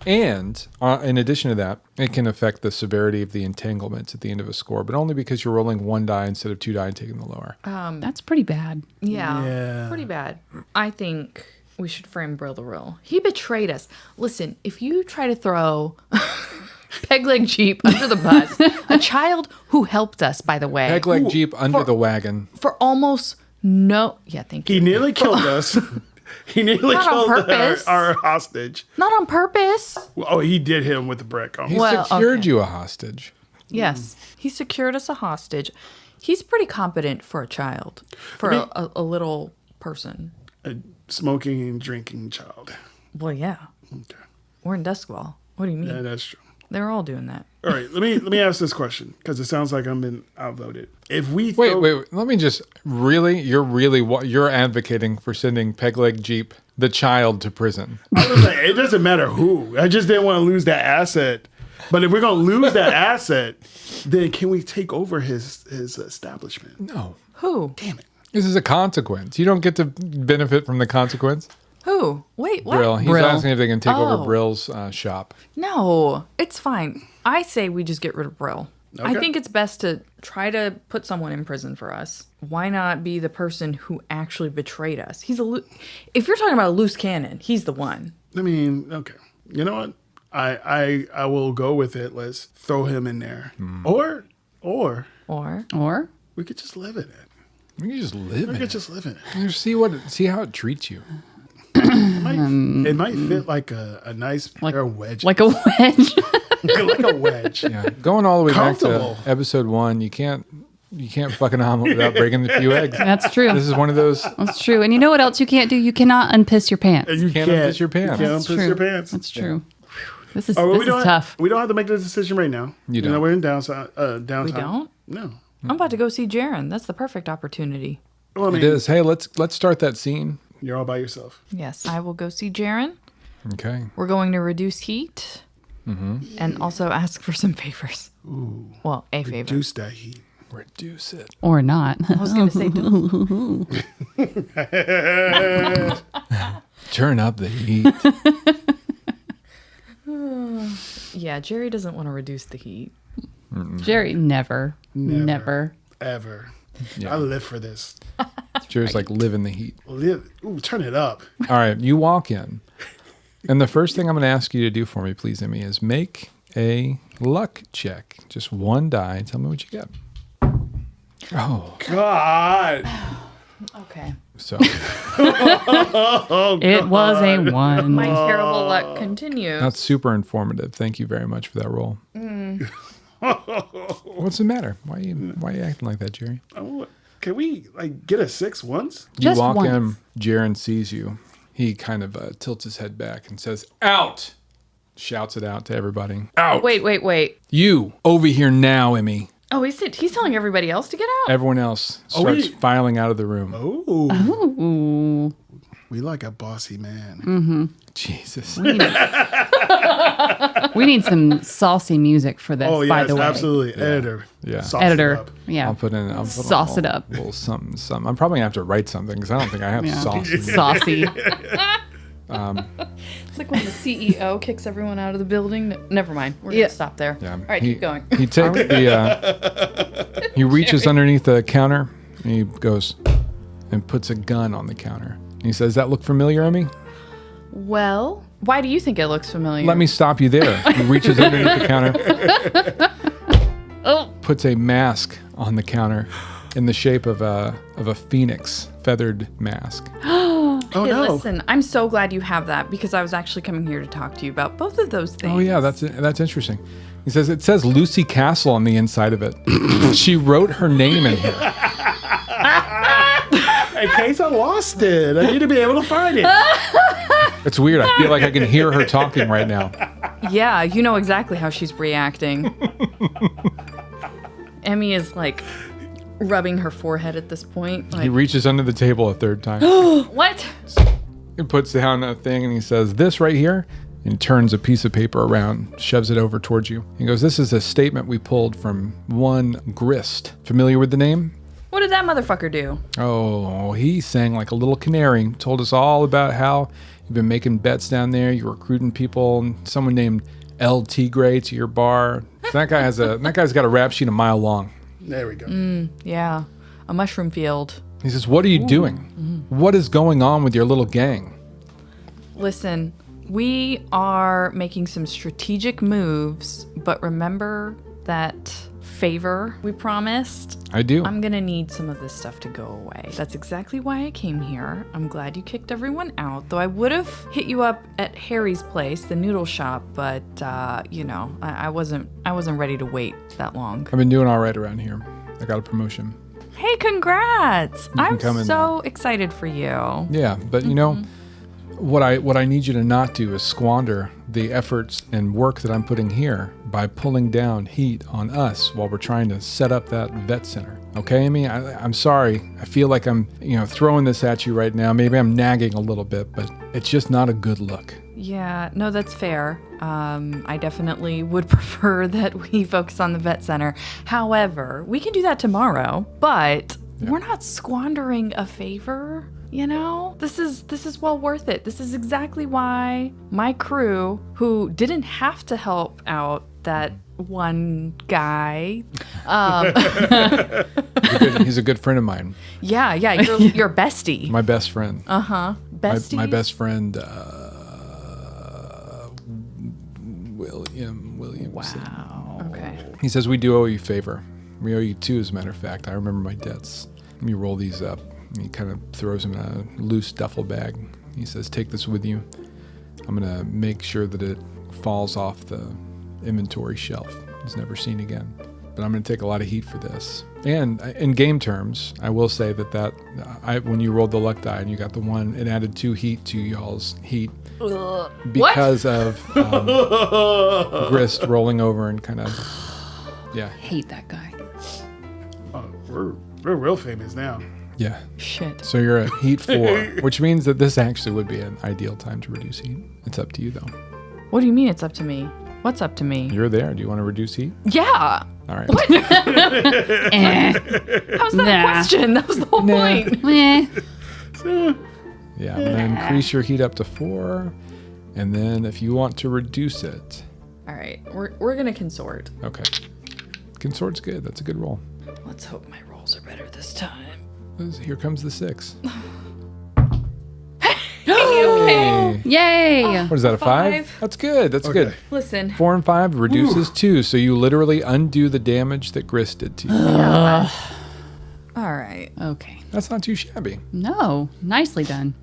And in addition to that, it can affect the severity of the entanglements at the end of a score, but only because you're rolling 1 die instead of 2 die and taking the lower. That's pretty bad. Yeah. Pretty bad. I think we should frame Brill the Real. He betrayed us. Listen, if you try to throw Pegleg Jeep under the bus, a child who helped us, by the way, Pegleg Jeep under the wagon. for almost no... Yeah, thank you. He nearly killed us. He nearly Not on killed purpose. our hostage. Not on purpose. Oh, he did hit him with a brick. Oh. He Well, secured okay. you a hostage. Yes. He secured us a hostage. He's pretty competent for a child, for a little person. A smoking and drinking child. Well, yeah. Okay. We're in Duskball. What do you mean? Yeah, that's true. They're all doing that. All right, let me ask this question because it sounds like I'm been outvoted. If we Wait. Let me just you're advocating for sending Pegleg Jeep, the child, to prison. I was like, it doesn't matter who. I just didn't want to lose that asset. But if we're gonna lose that asset, then can we take over his establishment? No. Who? Damn it. This is a consequence. You don't get to benefit from the consequence. Who? Wait, what? Brill. He's Brill. asking if they can take over Oh. Brill's shop. No, it's fine. I say we just get rid of Brill. I Okay. think it's best to try to put someone in prison for us. Why not be the person who actually betrayed us? If you're talking about a loose cannon, he's the one. I mean, okay. You know what? I will go with it. Let's throw him in there. Or Or Or we could just live in it. We can just live We in could it. just live in it. Just see how it treats you. It might fit like a nice pair of wedges. like a wedge. like a wedge. Yeah, going all the way back to Comfortable. episode 1, you can't fuck an omelet without breaking a few eggs. That's true. This is one of those. That's true. And you know what else you can't do? You cannot unpiss your pants. You can't unpiss your pants. You can't That's unpiss true. your pants. That's true. This is Oh, this is tough. We don't have to make the decision right now. You know, don't. we're in downtime. we don't? No. I'm about to go see Jaren. That's the perfect opportunity. Well, I mean, It is. Hey, let's start that scene. you're all by yourself. Yes, I will go see Jaren. Okay. We're going to reduce heat and also ask for some favors. Ooh. Well, a favor. Reduce that heat. Reduce it. Or not. I was going to say, don't. Turn up the heat. Yeah, Jerry doesn't want to reduce the heat. Jerry, never. Ever. Yeah. I live for this. Jerry's like, live in the heat. Live. Ooh, turn it up. All right, you walk in. And the first thing I'm going to ask you to do for me, please, Emmy, is make a luck check. Just 1 die. Tell me what you get. Oh, God. Okay. so It was a 1. My terrible luck continues. that's super informative. Thank you very much for that roll. What's the matter? Why are you acting like that, Jerry? Oh, can we get a 6 once? You Just walk once. in, Jaren sees you. He kind of tilts his head back and says, "Out!" Shouts it out to everybody. Out! Wait. You, over here now, Emmy. Oh, he's telling everybody else to get out? Everyone else starts we- filing out of the room. Oh. Ooh. We like a bossy man. Jesus. We need some saucy music for this, Oh, yes, by the way. absolutely. Editor. Yeah. Sauce it Editor. up. Yeah. I'll put in. Sauce it up. A little something. I'm probably gonna have to write something because I don't think I have Yeah. sauce. Saucy. It's like when the CEO kicks everyone out of the building. Never mind. We're going Yeah. to stop there. Yeah. All right, keep going. He takes the. He reaches underneath the counter and he goes and puts a gun on the counter. And he says, "Does that look familiar, Emmy?" Well, why do you think it looks familiar? Let me stop you there. He reaches underneath the counter, puts a mask on the counter in the shape of a phoenix, feathered mask. Oh Hey, no. listen, I'm so glad you have that because I was actually coming here to talk to you about both of those things. Oh yeah, that's interesting. He says it says Lucy Castle on the inside of it. She wrote her name in here. In case I lost it, I need to be able to find it. It's weird. I feel like I can hear her talking right now. Yeah, you know exactly how she's reacting. Emmy is like rubbing her forehead at this point. He Like, reaches under the table a third time. what? He puts down a thing and he says, "This right here," and turns a piece of paper around, shoves it over towards you. He goes, "This is a statement we pulled from one Grist. Familiar with the name?" What did that motherfucker do? Oh, he sang like a little canary. Told us all about how you've been making bets down there. You're recruiting people. And someone named El Tigre to your bar. So that guy's got a rap sheet a mile long. There we go. Yeah, a mushroom field. He says, "What are you doing? What is going on with your little gang?" Listen, we are making some strategic moves, but remember that favor we promised? I do. I'm gonna need some of this stuff to go away. That's exactly why I came here. I'm glad you kicked everyone out, though I would have hit you up at Harry's place, the noodle shop, but I wasn't ready to wait that long. I've been doing all right around here. I got a promotion. Hey, congrats! I'm come in so excited for you. Yeah, but you know, what I need you to not do is squander the efforts and work that I'm putting here by pulling down heat on us while we're trying to set up that vet center. Okay, Emmy? I'm sorry. I feel like I'm, throwing this at you right now. Maybe I'm nagging a little bit, but it's just not a good look. Yeah, no, that's fair. I definitely would prefer that we focus on the vet center. However, we can do that tomorrow, but we're not squandering a favor. This is well worth it. This is exactly why my crew, who didn't have to help out that one guy, He's a good friend of mine. yeah, your bestie. My best friend. Bestie. My best friend, Williamson. Wow. Okay. He says, "We do owe you a favor. We owe you two, as a matter of fact. I remember my debts." Let me roll these up. He kind of throws him in a loose duffel bag. He says, "Take this with you. I'm going to make sure that it falls off the inventory shelf. It's never seen again. But I'm going to take a lot of heat for this." And in game terms, I will say that when you rolled the luck die and you got the one, it added 2 heat to y'all's heat because of Grist rolling over and kind of, yeah. Hate that guy. Oh, we're real famous now. Yeah. Shit. So you're at heat 4, which means that this actually would be an ideal time to reduce heat. It's up to you, though. What do you mean it's up to me? What's up to me? You're there. Do you want to reduce heat? Yeah. All right. How's that a question? That was the whole point. Yeah, I'm going to increase your heat up to 4. And then if you want to reduce it. All right. We're going to consort. Okay. Consort's good. That's a good roll. Let's hope my rolls are better this time. Here comes the 6. Okay. Yay! What is that, a 5? 5. That's good. That's good. Listen. 4 and 5 reduces 2, so you literally undo the damage that Grist did to you. All right. Okay. That's not too shabby. No, nicely done.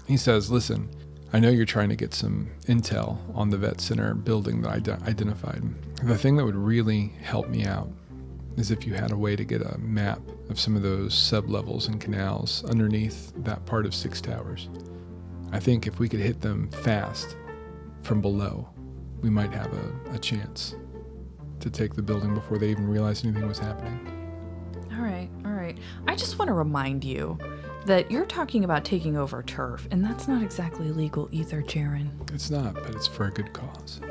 He says, "Listen, I know you're trying to get some intel on the vet center building that I identified. The thing that would really help me out is if you had a way to get a map of some of those sub-levels and canals underneath that part of 6 Towers. I think if we could hit them fast from below, we might have a chance to take the building before they even realized anything was happening." All right. I just want to remind you that you're talking about taking over turf, and that's not exactly legal either, Jaren. It's not, but it's for a good cause.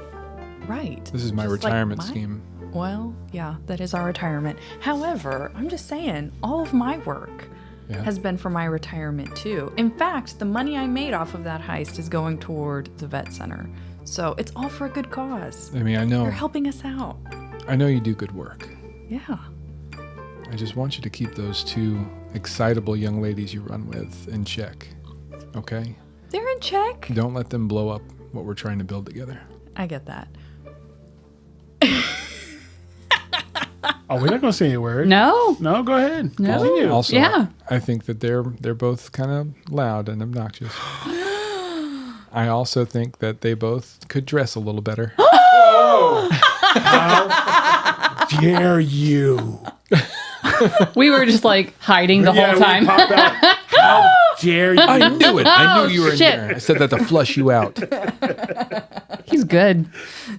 Right. This is my Just like retirement mine. scheme. Well, yeah, that is our retirement. However, I'm just saying, all of my work has been for my retirement too. In fact, the money I made off of that heist is going toward the vet center. So it's all for a good cause. I mean, I know. You're helping us out. I know you do good work. Yeah. I just want you to keep those 2 excitable young ladies you run with in check, okay? They're in check. Don't let them blow up what we're trying to build together. I get that. Oh, we're not going to say a word. No. No, go ahead. No. Continue. Also, Yeah. I think that they're both kind of loud and obnoxious. I also think that they both could dress a little better. How dare you? We were just like hiding the whole we time. popped out. How dare you? I knew it. I knew you were in shit. there. I said that to flush you out. He's good.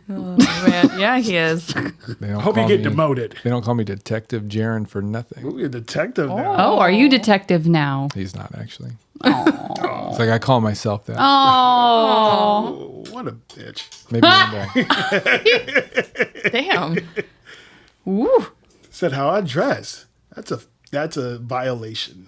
Oh, man. Yeah, he is. They don't Hope you call get me- demoted. They don't call me Detective Jaron for nothing. Ooh, you're a detective now. Oh, are you detective now? He's not actually. It's like I call myself that. Oh. Oh, what a bitch. Maybe one day. Damn. Ooh. Said how I dress. That's a violation.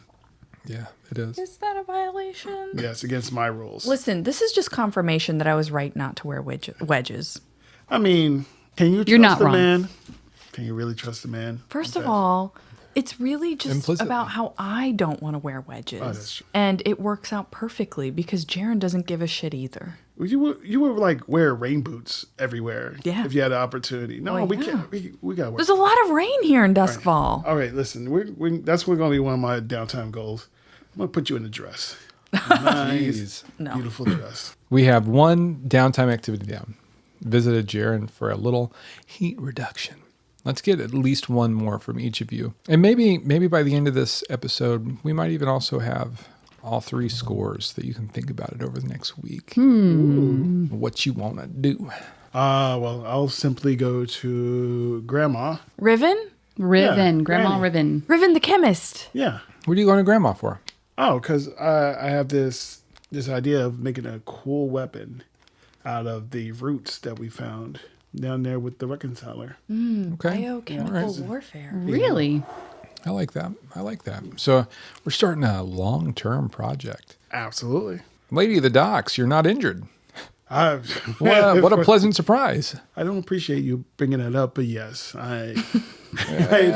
Yeah, it is. Is that a violation? Yes, against my rules. Listen, this is just confirmation that I was right not to wear wedges. I mean, can you You're trust not a wrong. man? Can you really trust a man? First of all, it's really just Implicitly. about how I don't want to wear wedges. Oh, that's true. And it works out perfectly because Jaron doesn't give a shit either. You would like wear rain boots everywhere. Yeah. If you had the opportunity. No, Well, we yeah. can't. We gotta wear. There's a lot of rain here in Duskfall. All right, listen. That's going to be one of my downtime goals. I'm going to put you in a dress. Nice, Jeez. No. beautiful dress. We have one downtime activity down. Visited Jaron for a little heat reduction. Let's get at least one more from each of you. And maybe by the end of this episode, we might even also have all 3 scores that you can think about it over the next week. What you want to do. Well, I'll simply go to Grandma. Riven? Riven. Yeah, Grandma Granny. Riven. Riven the chemist. Yeah. What are you going to Grandma for? Oh, because I have this idea of making a cool weapon out of the roots that we found down there with the reconciler. Okay. Biochemical warfare. Really? I like that. So we're starting a long-term project. Absolutely. Lady of the Docks, you're not injured. I, What a pleasant surprise. I don't appreciate you bringing that up, but yes, I've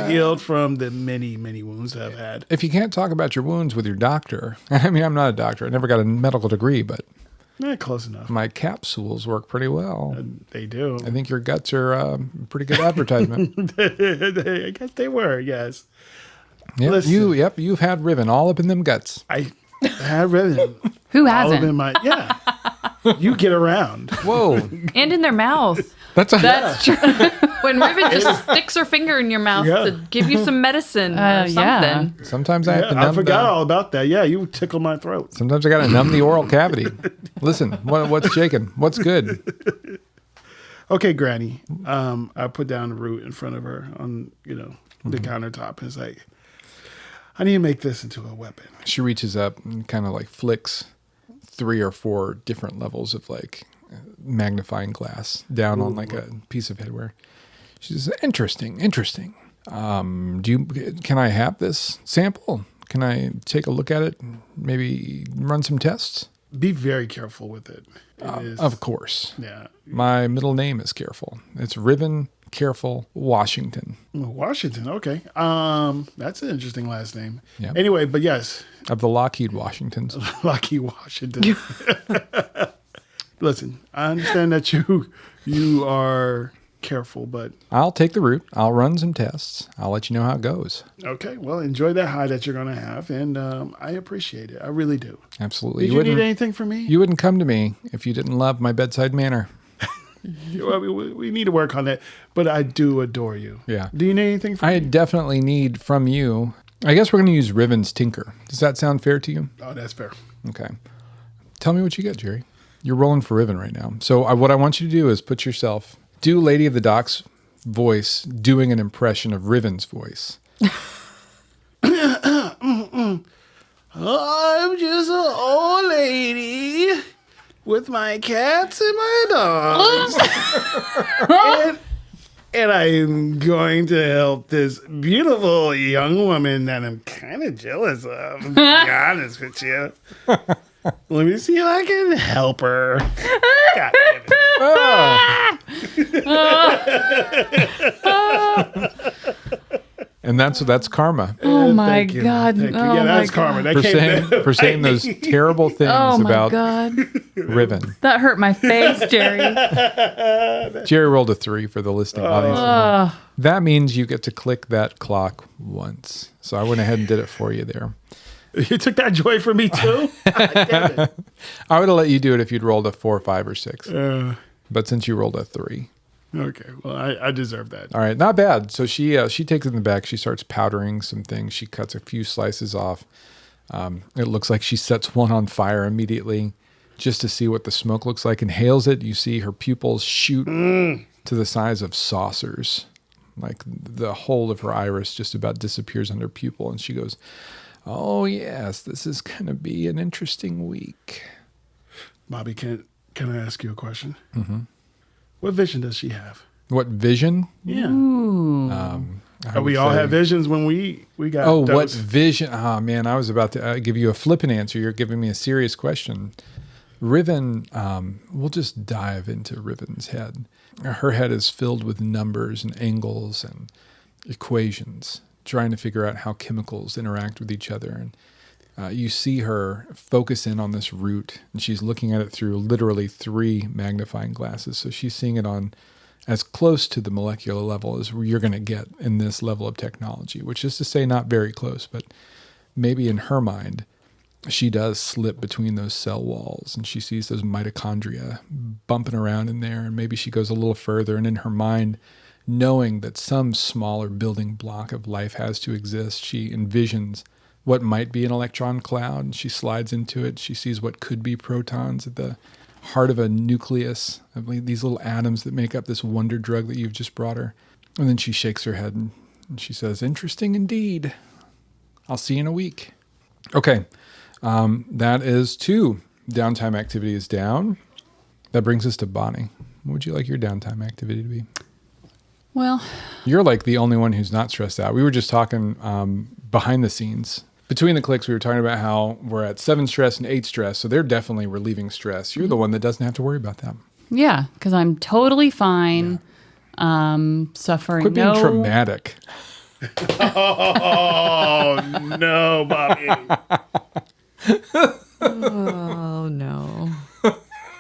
healed from the many, many wounds I've had. If you can't talk about your wounds with your doctor, I mean, I'm not a doctor. I never got a medical degree, but Close enough. my capsules work pretty well. They do. I think your guts are a pretty good advertisement. I guess they were, yes. Yep, Listen. you've had Riven all up in them guts. I had read Who all of hasn't? in my, yeah. You get around. Whoa, And in their mouth. that's a That's true. When Riven just sticks her finger in your mouth Yeah. to give you some medicine or Yeah. something. Sometimes I have to Yeah, I numb. forgot all about that. Yeah, you tickle my throat. Sometimes I got to numb the oral cavity. Listen, what's shaking? What's good? Okay, Granny. I put down the root in front of her on, the countertop. And it's like, I need to make this into a weapon. She reaches up and kind of like flicks 3 or 4 different levels of like magnifying glass down on like a piece of headwear. She says, interesting. Can I have this sample? Can I take a look at it? Maybe run some tests? Be very careful with it. It is, Of course. yeah. My middle name is Careful. It's Riven Careful Washington Washington. Okay. That's an interesting last name. Yeah. Anyway, but yes, of the Lockheed Washingtons. Lucky Washington. Listen, I understand that you are careful, but I'll take the route. I'll run some tests. I'll let you know how it goes. okay. Well, enjoy that high that you're going to have, and I appreciate it. I really do. Absolutely. Did you need anything from me? You wouldn't come to me if you didn't love my bedside manner. Well, we need to work on that, but I do adore you. Yeah. Do you need anything from I me? definitely need from you. I guess we're going to use Riven's Tinker. Does that sound fair to you? Oh, that's fair. Okay. Tell me what you get, Jerry. You're rolling for Riven right now. So what I want you to do is do Lady of the Docks voice doing an impression of Riven's voice. I'm just an old lady with my cats and my dogs. and I'm going to help this beautiful young woman that I'm kind of jealous of, to be honest with you. Let me see if I can help her. God damn it. And that's karma Oh my Thank you. God. Thank you. Oh Yeah, that's my karma. That for came saying for saying those terrible things Oh my about God. Riven. That hurt my face, Jerry. Jerry rolled a 3 for the listening audience. Ugh. That means you get to click that clock once. So I went ahead and did it for you there. You took that joy from me too? Damn it. I would have let you do it if you'd rolled a 4, 5, or 6. Uh, But since you rolled a 3. okay, well, I deserve that. All right, not bad. So she takes it in the back. She starts powdering some things. She cuts a few slices off. It looks like she sets one on fire immediately just to see what the smoke looks like. Inhales it. You see her pupils shoot to the size of saucers. Like the whole of her iris just about disappears under pupil. And she goes, "Oh, yes, this is going to be an interesting week." Bobby, can I ask you a question? Mm-hmm. What vision does she have? What vision? Yeah. I We would all say- have visions when we got Oh, what those. vision? Oh, man, I was about to give you a flippant answer. You're giving me a serious question. Riven, we'll just dive into Riven's head. Her head is filled with numbers and angles and equations, trying to figure out how chemicals interact with each other. And you see her focus in on this root, and she's looking at it through literally 3 magnifying glasses. So she's seeing it on as close to the molecular level as you're going to get in this level of technology, which is to say not very close, but maybe in her mind, she does slip between those cell walls and she sees those mitochondria bumping around in there. And maybe she goes a little further, and in her mind, knowing that some smaller building block of life has to exist, she envisions what might be an electron cloud, and she slides into it. She sees what could be protons at the heart of a nucleus, of these little atoms that make up this wonder drug that you've just brought her. And then she shakes her head and she says, "Interesting indeed. I'll see you in a week." Okay. That is 2. Downtime activity is down. That brings us to Bonnie. What would you like your downtime activity to be? Well, You're like the only one who's not stressed out. We were just talking behind the scenes. Between the clicks, we were talking about how we're at 7 stress and 8 stress. So they're definitely relieving stress. You're the one that doesn't have to worry about that. yeah, because I'm totally fine. Suffering Quit being no traumatic. Oh, no, Bobby. Oh, no.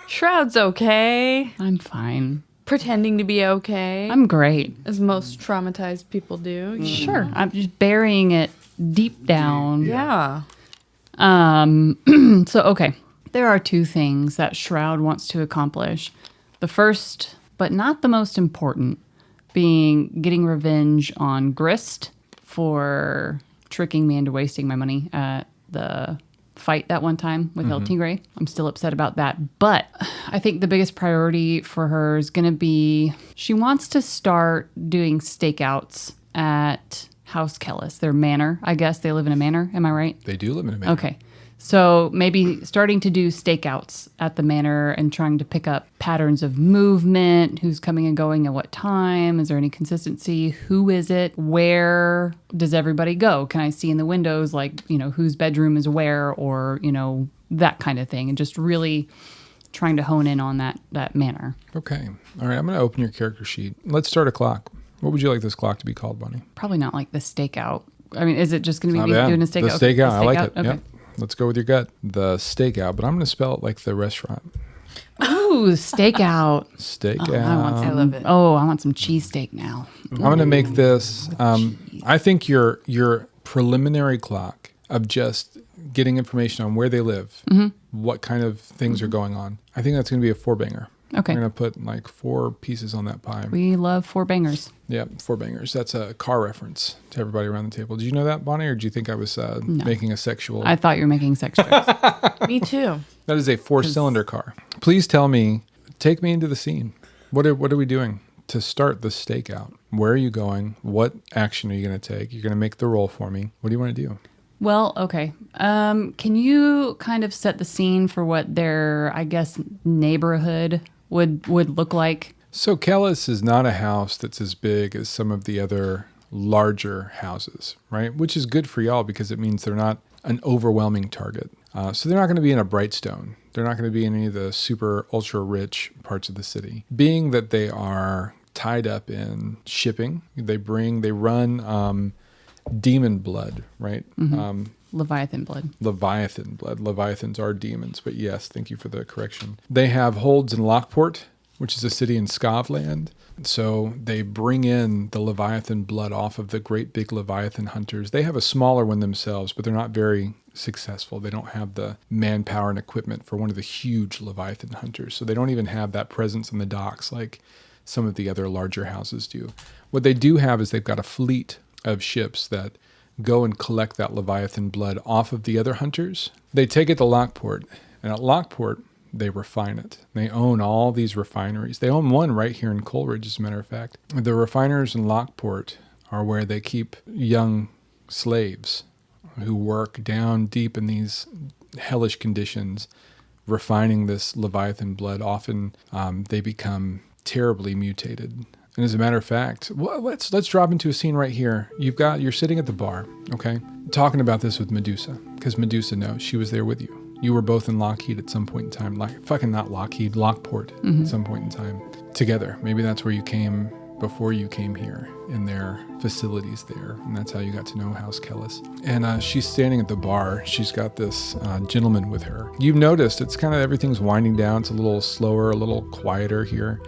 Shroud's okay. I'm fine. Pretending to be okay. I'm great. as most traumatized people do. Sure. I'm just burying it deep down. Yeah. So, okay. There are 2 things that Shroud wants to accomplish. The first, but not the most important, being getting revenge on Grist for tricking me into wasting my money at the fight that one time with El Tigre. I'm still upset about that. But I think the biggest priority for her is going to be she wants to start doing stakeouts at House Kellis, their manor. I guess they live in a manor. Am I right? They do live in a manor. Okay. So maybe starting to do stakeouts at the manor and trying to pick up patterns of movement, who's coming and going at what time, is there any consistency, who is it, where does everybody go? Can I see in the windows, like, whose bedroom is where, or, that kind of thing, and just really trying to hone in on that manor. Okay. All right. I'm going to open your character sheet. Let's start a clock. What would you like this clock to be called, Bonnie? Probably not like the stakeout. I mean, is it just going to be Not bad. doing a stakeout? The stakeout. I like it. Okay. Yep. Let's go with your gut. The stakeout, but I'm going to spell it like the restaurant. Ooh, stakeout. Stakeout. I love it. Oh, I want some cheesesteak now. I'm going to make this. I think your preliminary clock of just getting information on where they live, what kind of things are going on. I think that's going to be a 4-banger. Okay. We're going to put like 4 pieces on that pie. We love 4 bangers. Yeah, 4 bangers. That's a car reference to everybody around the table. Did you know that, Bonnie, or do you think I was making a sexual? I thought you were making sex jokes. Me too. That is a 4-cylinder car. Please tell me, take me into the scene. What are we doing to start the stakeout? Where are you going? What action are you going to take? You're going to make the roll for me. What do you want to do? Well, okay. Can you kind of set the scene for what their, I guess, neighborhood would look like? So Kellis is not a house that's as big as some of the other larger houses, right? Which is good for y'all because it means they're not an overwhelming target. So they're not going to be in a Brightstone. They're not going to be in any of the super ultra rich parts of the city. Being that they are tied up in shipping, they run demon blood, right? Leviathan blood. Leviathan blood. Leviathans are demons, but yes, thank you for the correction. They have holds in Lockport, which is a city in Scotland. So they bring in the Leviathan blood off of the great big Leviathan hunters. They have a smaller one themselves, but they're not very successful. They don't have the manpower and equipment for one of the huge Leviathan hunters. So they don't even have that presence in the docks like some of the other larger houses do. What they do have is they've got a fleet of ships that go and collect that Leviathan blood off of the other hunters. They take it to Lockport, and at Lockport, they refine it. They own all these refineries. They own one right here in Coleridge, as a matter of fact. The refiners in Lockport are where they keep young slaves who work down deep in these hellish conditions, refining this Leviathan blood. Often they become terribly mutated. And as a matter of fact, well, let's drop into a scene right here. You're sitting at the bar, okay, talking about this with Medusa, because Medusa knows she was there with you. You were both in Lockheed at some point in time, Lockport at some point in time together. Maybe that's where you came before you came here, in their facilities there, and that's how you got to know House Kellis. And she's standing at the bar. She's got this gentleman with her. You've noticed it's kind of everything's winding down. It's a little slower, a little quieter here.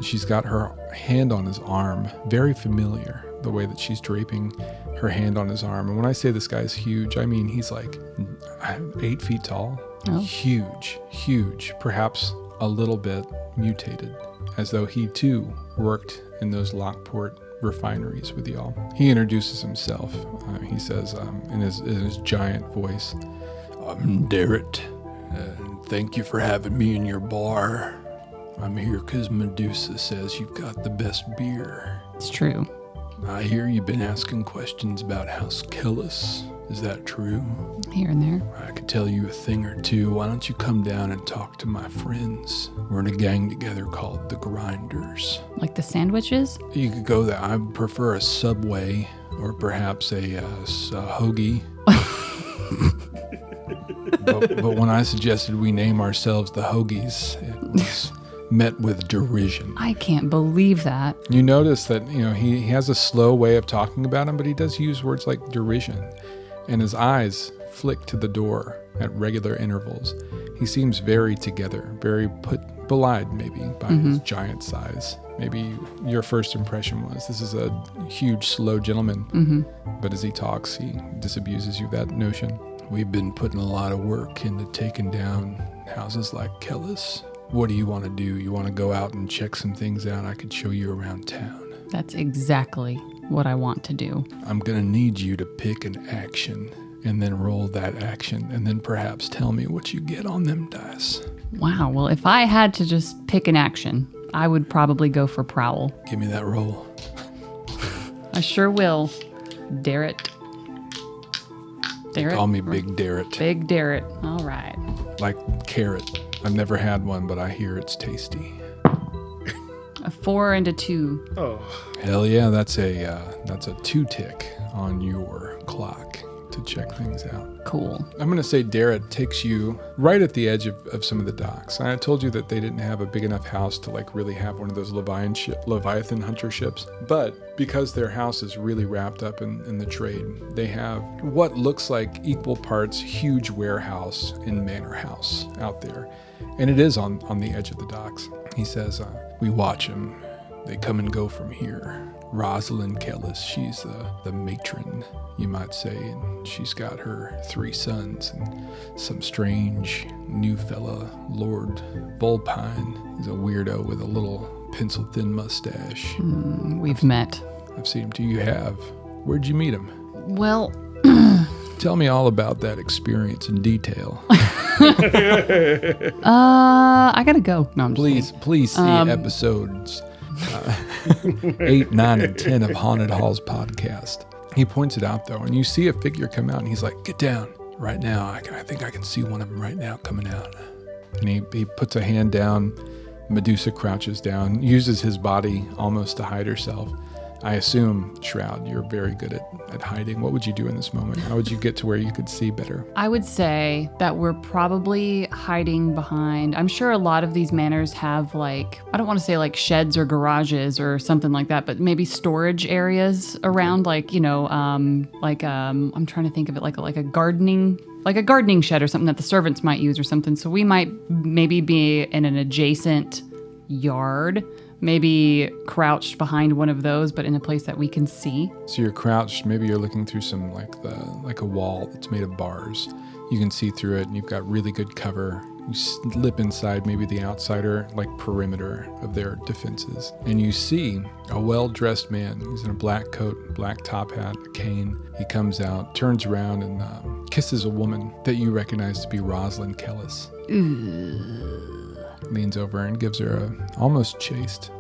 She's got her hand on his arm, very familiar, the way that she's draping her hand on his arm. And when I say this guy's huge, I mean he's like 8 feet tall. Oh. Huge, perhaps a little bit mutated, as though he too worked in those Lockport refineries with y'all. He introduces himself. He says in his giant voice, "I'm Darrett, and thank you for having me in your bar. I'm here because Medusa says you've got the best beer." It's true. I hear you've been asking questions about House Kellis. Is that true? Here and there. I could tell you a thing or two. Why don't you come down and talk to my friends? We're in a gang together called the Grinders. Like the sandwiches? You could go there. I prefer a Subway or perhaps a hoagie. but when I suggested we name ourselves the Hoagies, it was met with derision. I can't believe that. You notice that, he has a slow way of talking about him, but he does use words like derision. And his eyes flick to the door at regular intervals. He seems very together, very belied maybe by his giant size. Maybe your first impression was this is a huge, slow gentleman. But as he talks, he disabuses you of that notion. We've been putting a lot of work into taking down houses like Kellis. What do you want to do? You want to go out and check some things out? I could show you around town. That's exactly what I want to do. I'm going to need you to pick an action and then roll that action and then perhaps tell me what you get on them dice. Wow. Well, if I had to just pick an action, I would probably go for Prowl. Give me that roll. I sure will. Darrett. They call me Big Darrett. Big Darrett. All right. Like carrot. I've never had one, but I hear it's tasty. A 4 and a 2. Oh. Hell yeah, that's a 2 tick on your clock to check things out. Cool. I'm going to say Darrett takes you right at the edge of some of the docks. I told you that they didn't have a big enough house to really have one of those Leviathan hunter ships. But because their house is really wrapped up in the trade, they have what looks like equal parts huge warehouse and manor house out there. And it is on the edge of the docks. He says, we watch them. They come and go from here. Rosalind Kellis, she's the matron, you might say, and she's got her 3 sons and some strange new fella, Lord Vulpine. He's a weirdo with a little pencil-thin mustache. We've met. I've seen him too. You have. Where'd you meet him? Well... Tell me all about that experience in detail. I gotta go. No, I'm just Please see episodes 8, 9, and 10 of Haunted Halls podcast. He points it out though, and you see a figure come out, and he's like, "Get down right now. I think I can see one of them right now coming out." And he puts a hand down. Medusa crouches down, uses his body almost to hide herself, I assume, Shroud, you're very good at hiding. What would you do in this moment? How would you get to where you could see better? I would say that we're probably hiding behind. I'm sure a lot of these manors have like, I don't want to say like sheds or garages or something like that, but maybe storage areas around, like, you know, I'm trying to think of it like a gardening shed or something that the servants might use or something. So we might maybe be in an adjacent yard, maybe crouched behind one of those, but in a place that we can see. So you're crouched. Maybe you're looking through some like a wall that's made of bars. You can see through it, and you've got really good cover. You slip inside maybe the outsider like perimeter of their defenses, and you see a well-dressed man. He's in a black coat, black top hat, a cane. He comes out, turns around, and kisses a woman that you recognize to be Rosalind Kellis. Leans over and gives her a almost chaste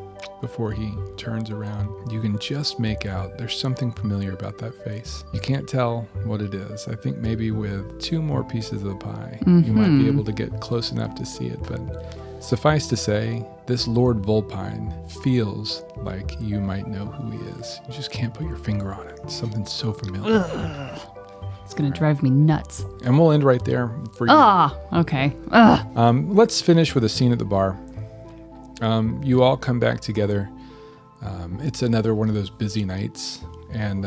before he turns around. You can just make out there's something familiar about that face. You can't tell what it is. I think maybe with 2 more pieces of the pie, you might be able to get close enough to see it. But suffice to say, this Lord Vulpine feels like you might know who he is. You just can't put your finger on it. Something so familiar. It's going to drive me nuts. And we'll end right there for you. Okay. Let's finish with a scene at the bar. You all come back together. It's another one of those busy nights, and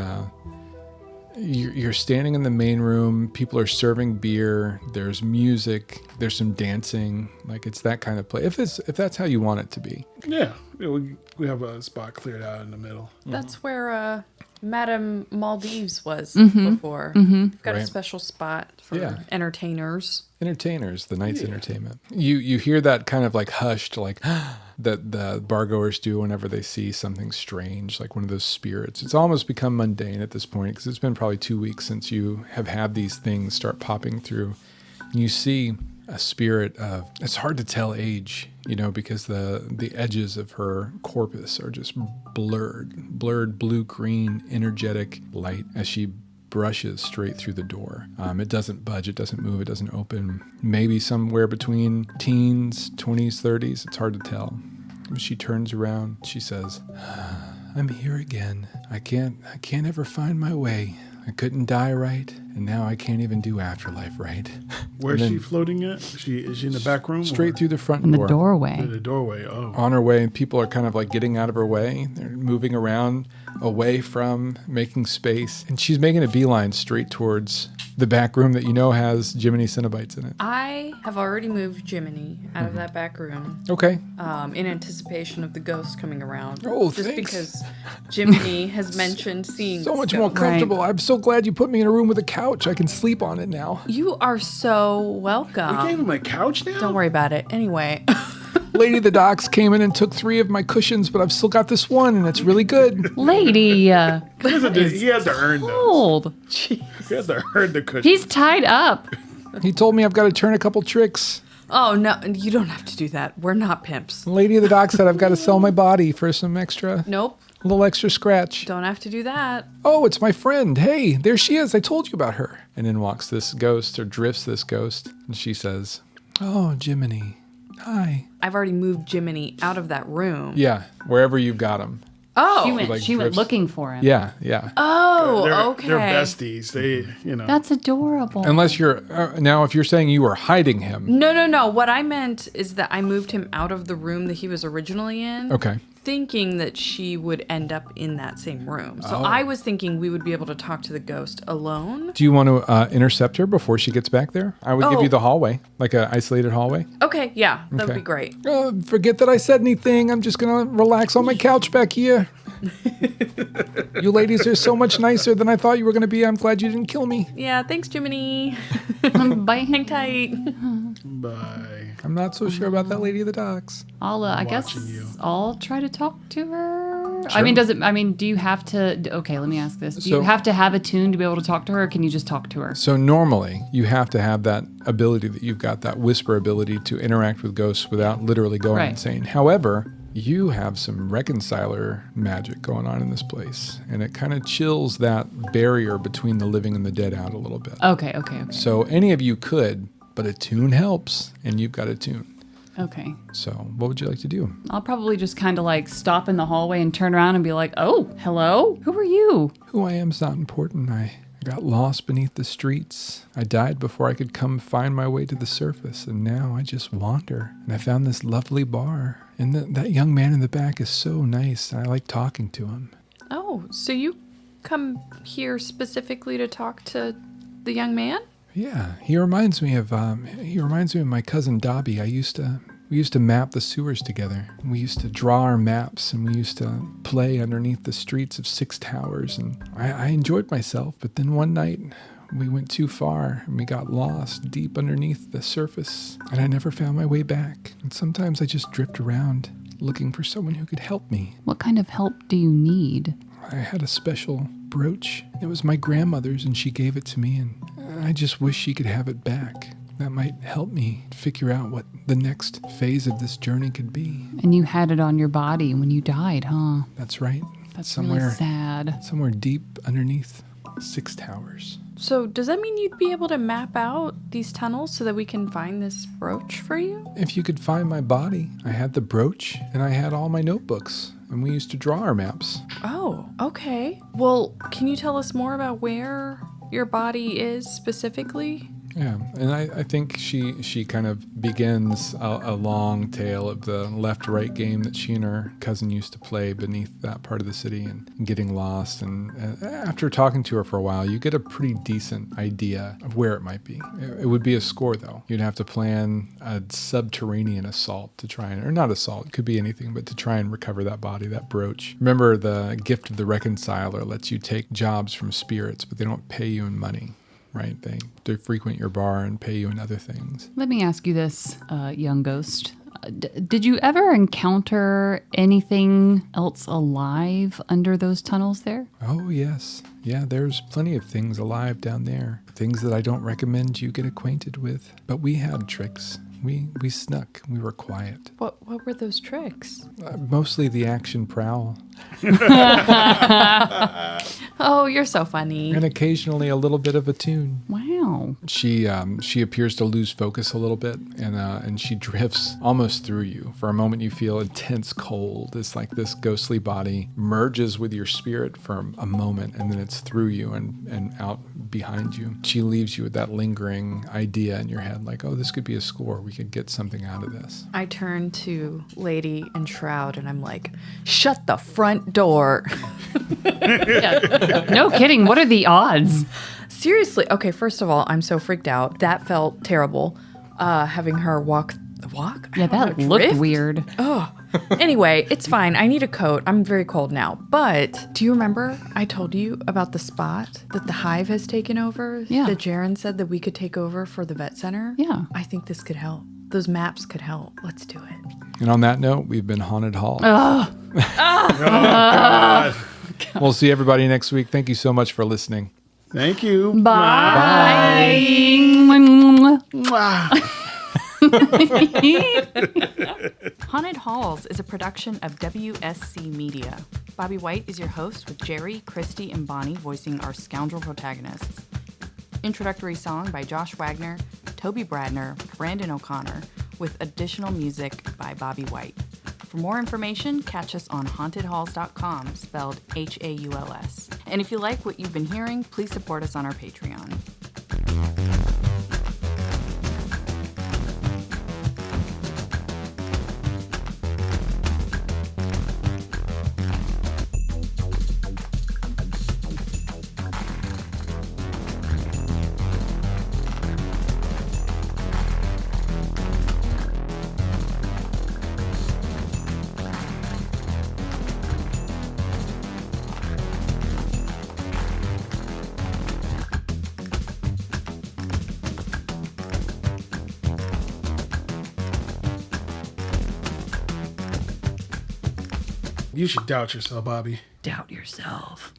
you're standing in the main room. People are serving beer. There's music. There's some dancing. Like, it's that kind of play. If that's how you want it to be. Yeah, we have a spot cleared out in the middle. That's where Madame Maldives was before. We've got a special spot for entertainers. Entertainers, the night's entertainment. You hear that kind of like hushed, like that the bargoers do whenever they see something strange, like one of those spirits. It's almost become mundane at this point because it's been probably 2 weeks since you have had these things start popping through. And you see a spirit of, it's hard to tell age, you know, because the edges of her corpus are just blurred blue-green, energetic light as she brushes straight through the door. It doesn't budge, it doesn't move, it doesn't open. Maybe somewhere between teens, 20s, 30s, it's hard to tell. She turns around, she says, I'm here again. I can't ever find my way. I couldn't die right, and now I can't even do Afterlife right. Where's she floating at? Is she in the back room? Straight through the front In door. the doorway. Through the doorway, oh. On her way, and people are kind of like getting out of her way. They're moving around away from, making space. And she's making a beeline straight towards the back room that you know has Jiminy Cenobites in it. I have already moved Jiminy out of that back room. Okay. In anticipation of the ghost coming around. Oh, just thanks. because Jiminy has mentioned seeing So this much more ghost. comfortable. I'm so glad you put me in a room with a couch. I can sleep on it now. You are so welcome. We gave him a couch now? Don't worry about it. Anyway. Lady the Docks came in and took 3 of my cushions, but I've still got this one, and it's really good. Lady, He has to earn those. old. He has to earn the cushion. He's tied up. He told me I've got to turn a couple tricks. Oh, no. You don't have to do that. We're not pimps. Lady of the Docks said I've got to sell my body for some extra, Nope. a little extra scratch. Don't have to do that. Oh, it's my friend. Hey, there she is. I told you about her. And in walks this ghost, or drifts this ghost, and she says, oh, Jiminy. Hi. I've already moved Jiminy out of that room. Yeah, wherever you've got him. Oh. She went drifts. looking for him. Yeah, yeah. Oh, they're, okay. They're besties. They, That's adorable. Unless you're, now if you're saying you were hiding him. No. What I meant is that I moved him out of the room that he was originally in. Okay. Thinking that she would end up in that same room. So I was thinking we would be able to talk to the ghost alone. Do you want to intercept her before she gets back there? I would give Oh. you the hallway, like an isolated hallway. Okay, yeah, that would Okay. be great. Forget that I said anything. I'm just going to relax on my couch back here. You ladies are so much nicer than I thought you were going to be. I'm glad you didn't kill me. Yeah, thanks, Jiminy. Bye. Hang tight. Bye. I'm not so sure about that Lady of the Docks. I guess watching you. I'll try to talk to her. Do you have to, okay, let me ask this. Do you So- have to have a tune to be able to talk to her, or can you just talk to her? So normally you have to have that ability that you've got, that whisper ability to interact with ghosts without literally going Right. insane. However, you have some reconciler magic going on in this place, and it kind of chills that barrier between the living and the dead out a little bit. Okay. So any of you could, but a tune helps, and you've got a tune. Okay. So what would you like to do? I'll probably just kind of like stop in the hallway and turn around and be like, oh, hello? Who are you? Who I am is not important. I got lost beneath the streets. I died before I could come find my way to the surface, and now I just wander. And I found this lovely bar. And that young man in the back is so nice, and I like talking to him. Oh, so you come here specifically to talk to the young man? Yeah, he reminds me of my cousin Dobby. We used to map the sewers together. We used to draw our maps, and we used to play underneath the streets of 6 towers. And I enjoyed myself, but then one night we went too far and we got lost deep underneath the surface, and I never found my way back. And sometimes I just drift around looking for someone who could help me. What kind of help do you need? I had a special brooch. It was my grandmother's, and she gave it to me, and I just wish she could have it back. That might help me figure out what the next phase of this journey could be. And you had it on your body when you died, huh? That's right. That's really sad. Somewhere deep underneath 6 towers. So does that mean you'd be able to map out these tunnels so that we can find this brooch for you? If you could find my body, I had the brooch, and I had all my notebooks, and we used to draw our maps. Oh, okay. Well, can you tell us more about where your body is specifically? Yeah, and I think she kind of begins a long tale of the left-right game that she and her cousin used to play beneath that part of the city and getting lost. And after talking to her for a while, you get a pretty decent idea of where it might be. It would be a score, though. You'd have to plan a subterranean assault to try and, or not assault, it could be anything, but to try and recover that body, that brooch. Remember, the gift of the reconciler lets you take jobs from spirits, but they don't pay you in money. Right, they frequent your bar and pay you in other things. Let me ask you this, young ghost. Did you ever encounter anything else alive under those tunnels there? Oh, yes. Yeah, there's plenty of things alive down there. Things that I don't recommend you get acquainted with. But we had tricks. We snuck. We were quiet. What were those tricks? Mostly the action prowl. Oh, you're so funny. And occasionally a little bit of a tune. Wow. She appears to lose focus a little bit, and she drifts almost through you. For a moment, you feel intense cold. It's like this ghostly body merges with your spirit for a moment, and then it's through you and out behind you. She leaves you with that lingering idea in your head, like, oh, this could be a score. We could get something out of this. I turn to Lady and Shroud, and I'm like, shut the front door. Yeah, no kidding. What are the odds? Seriously. Okay, first of all, I'm so freaked out. That felt terrible. Having her walk? Yeah, that looked weird. Oh. Anyway, it's fine. I need a coat. I'm very cold now. But do you remember I told you about the spot that the hive has taken over? Yeah. That Jaren said that we could take over for the vet center? Yeah. I think this could help. Those maps could help. Let's do it. And on that note, we've been Haunted Hall. Ugh. God. We'll see everybody next week. Thank you so much for listening. Thank you. Bye. Mwah. Haunted Halls is a production of WSC Media. Bobby White is your host, with Jerry, Christy, and Bonnie voicing our scoundrel protagonists. Introductory song by Josh Wagner, Toby Bradner, Brandon O'Connor, with additional music by Bobby White. For more information, catch us on hauntedhalls.com, spelled HAULS. And if you like what you've been hearing, please support us on our Patreon. You should doubt yourself, Bobby. Doubt yourself.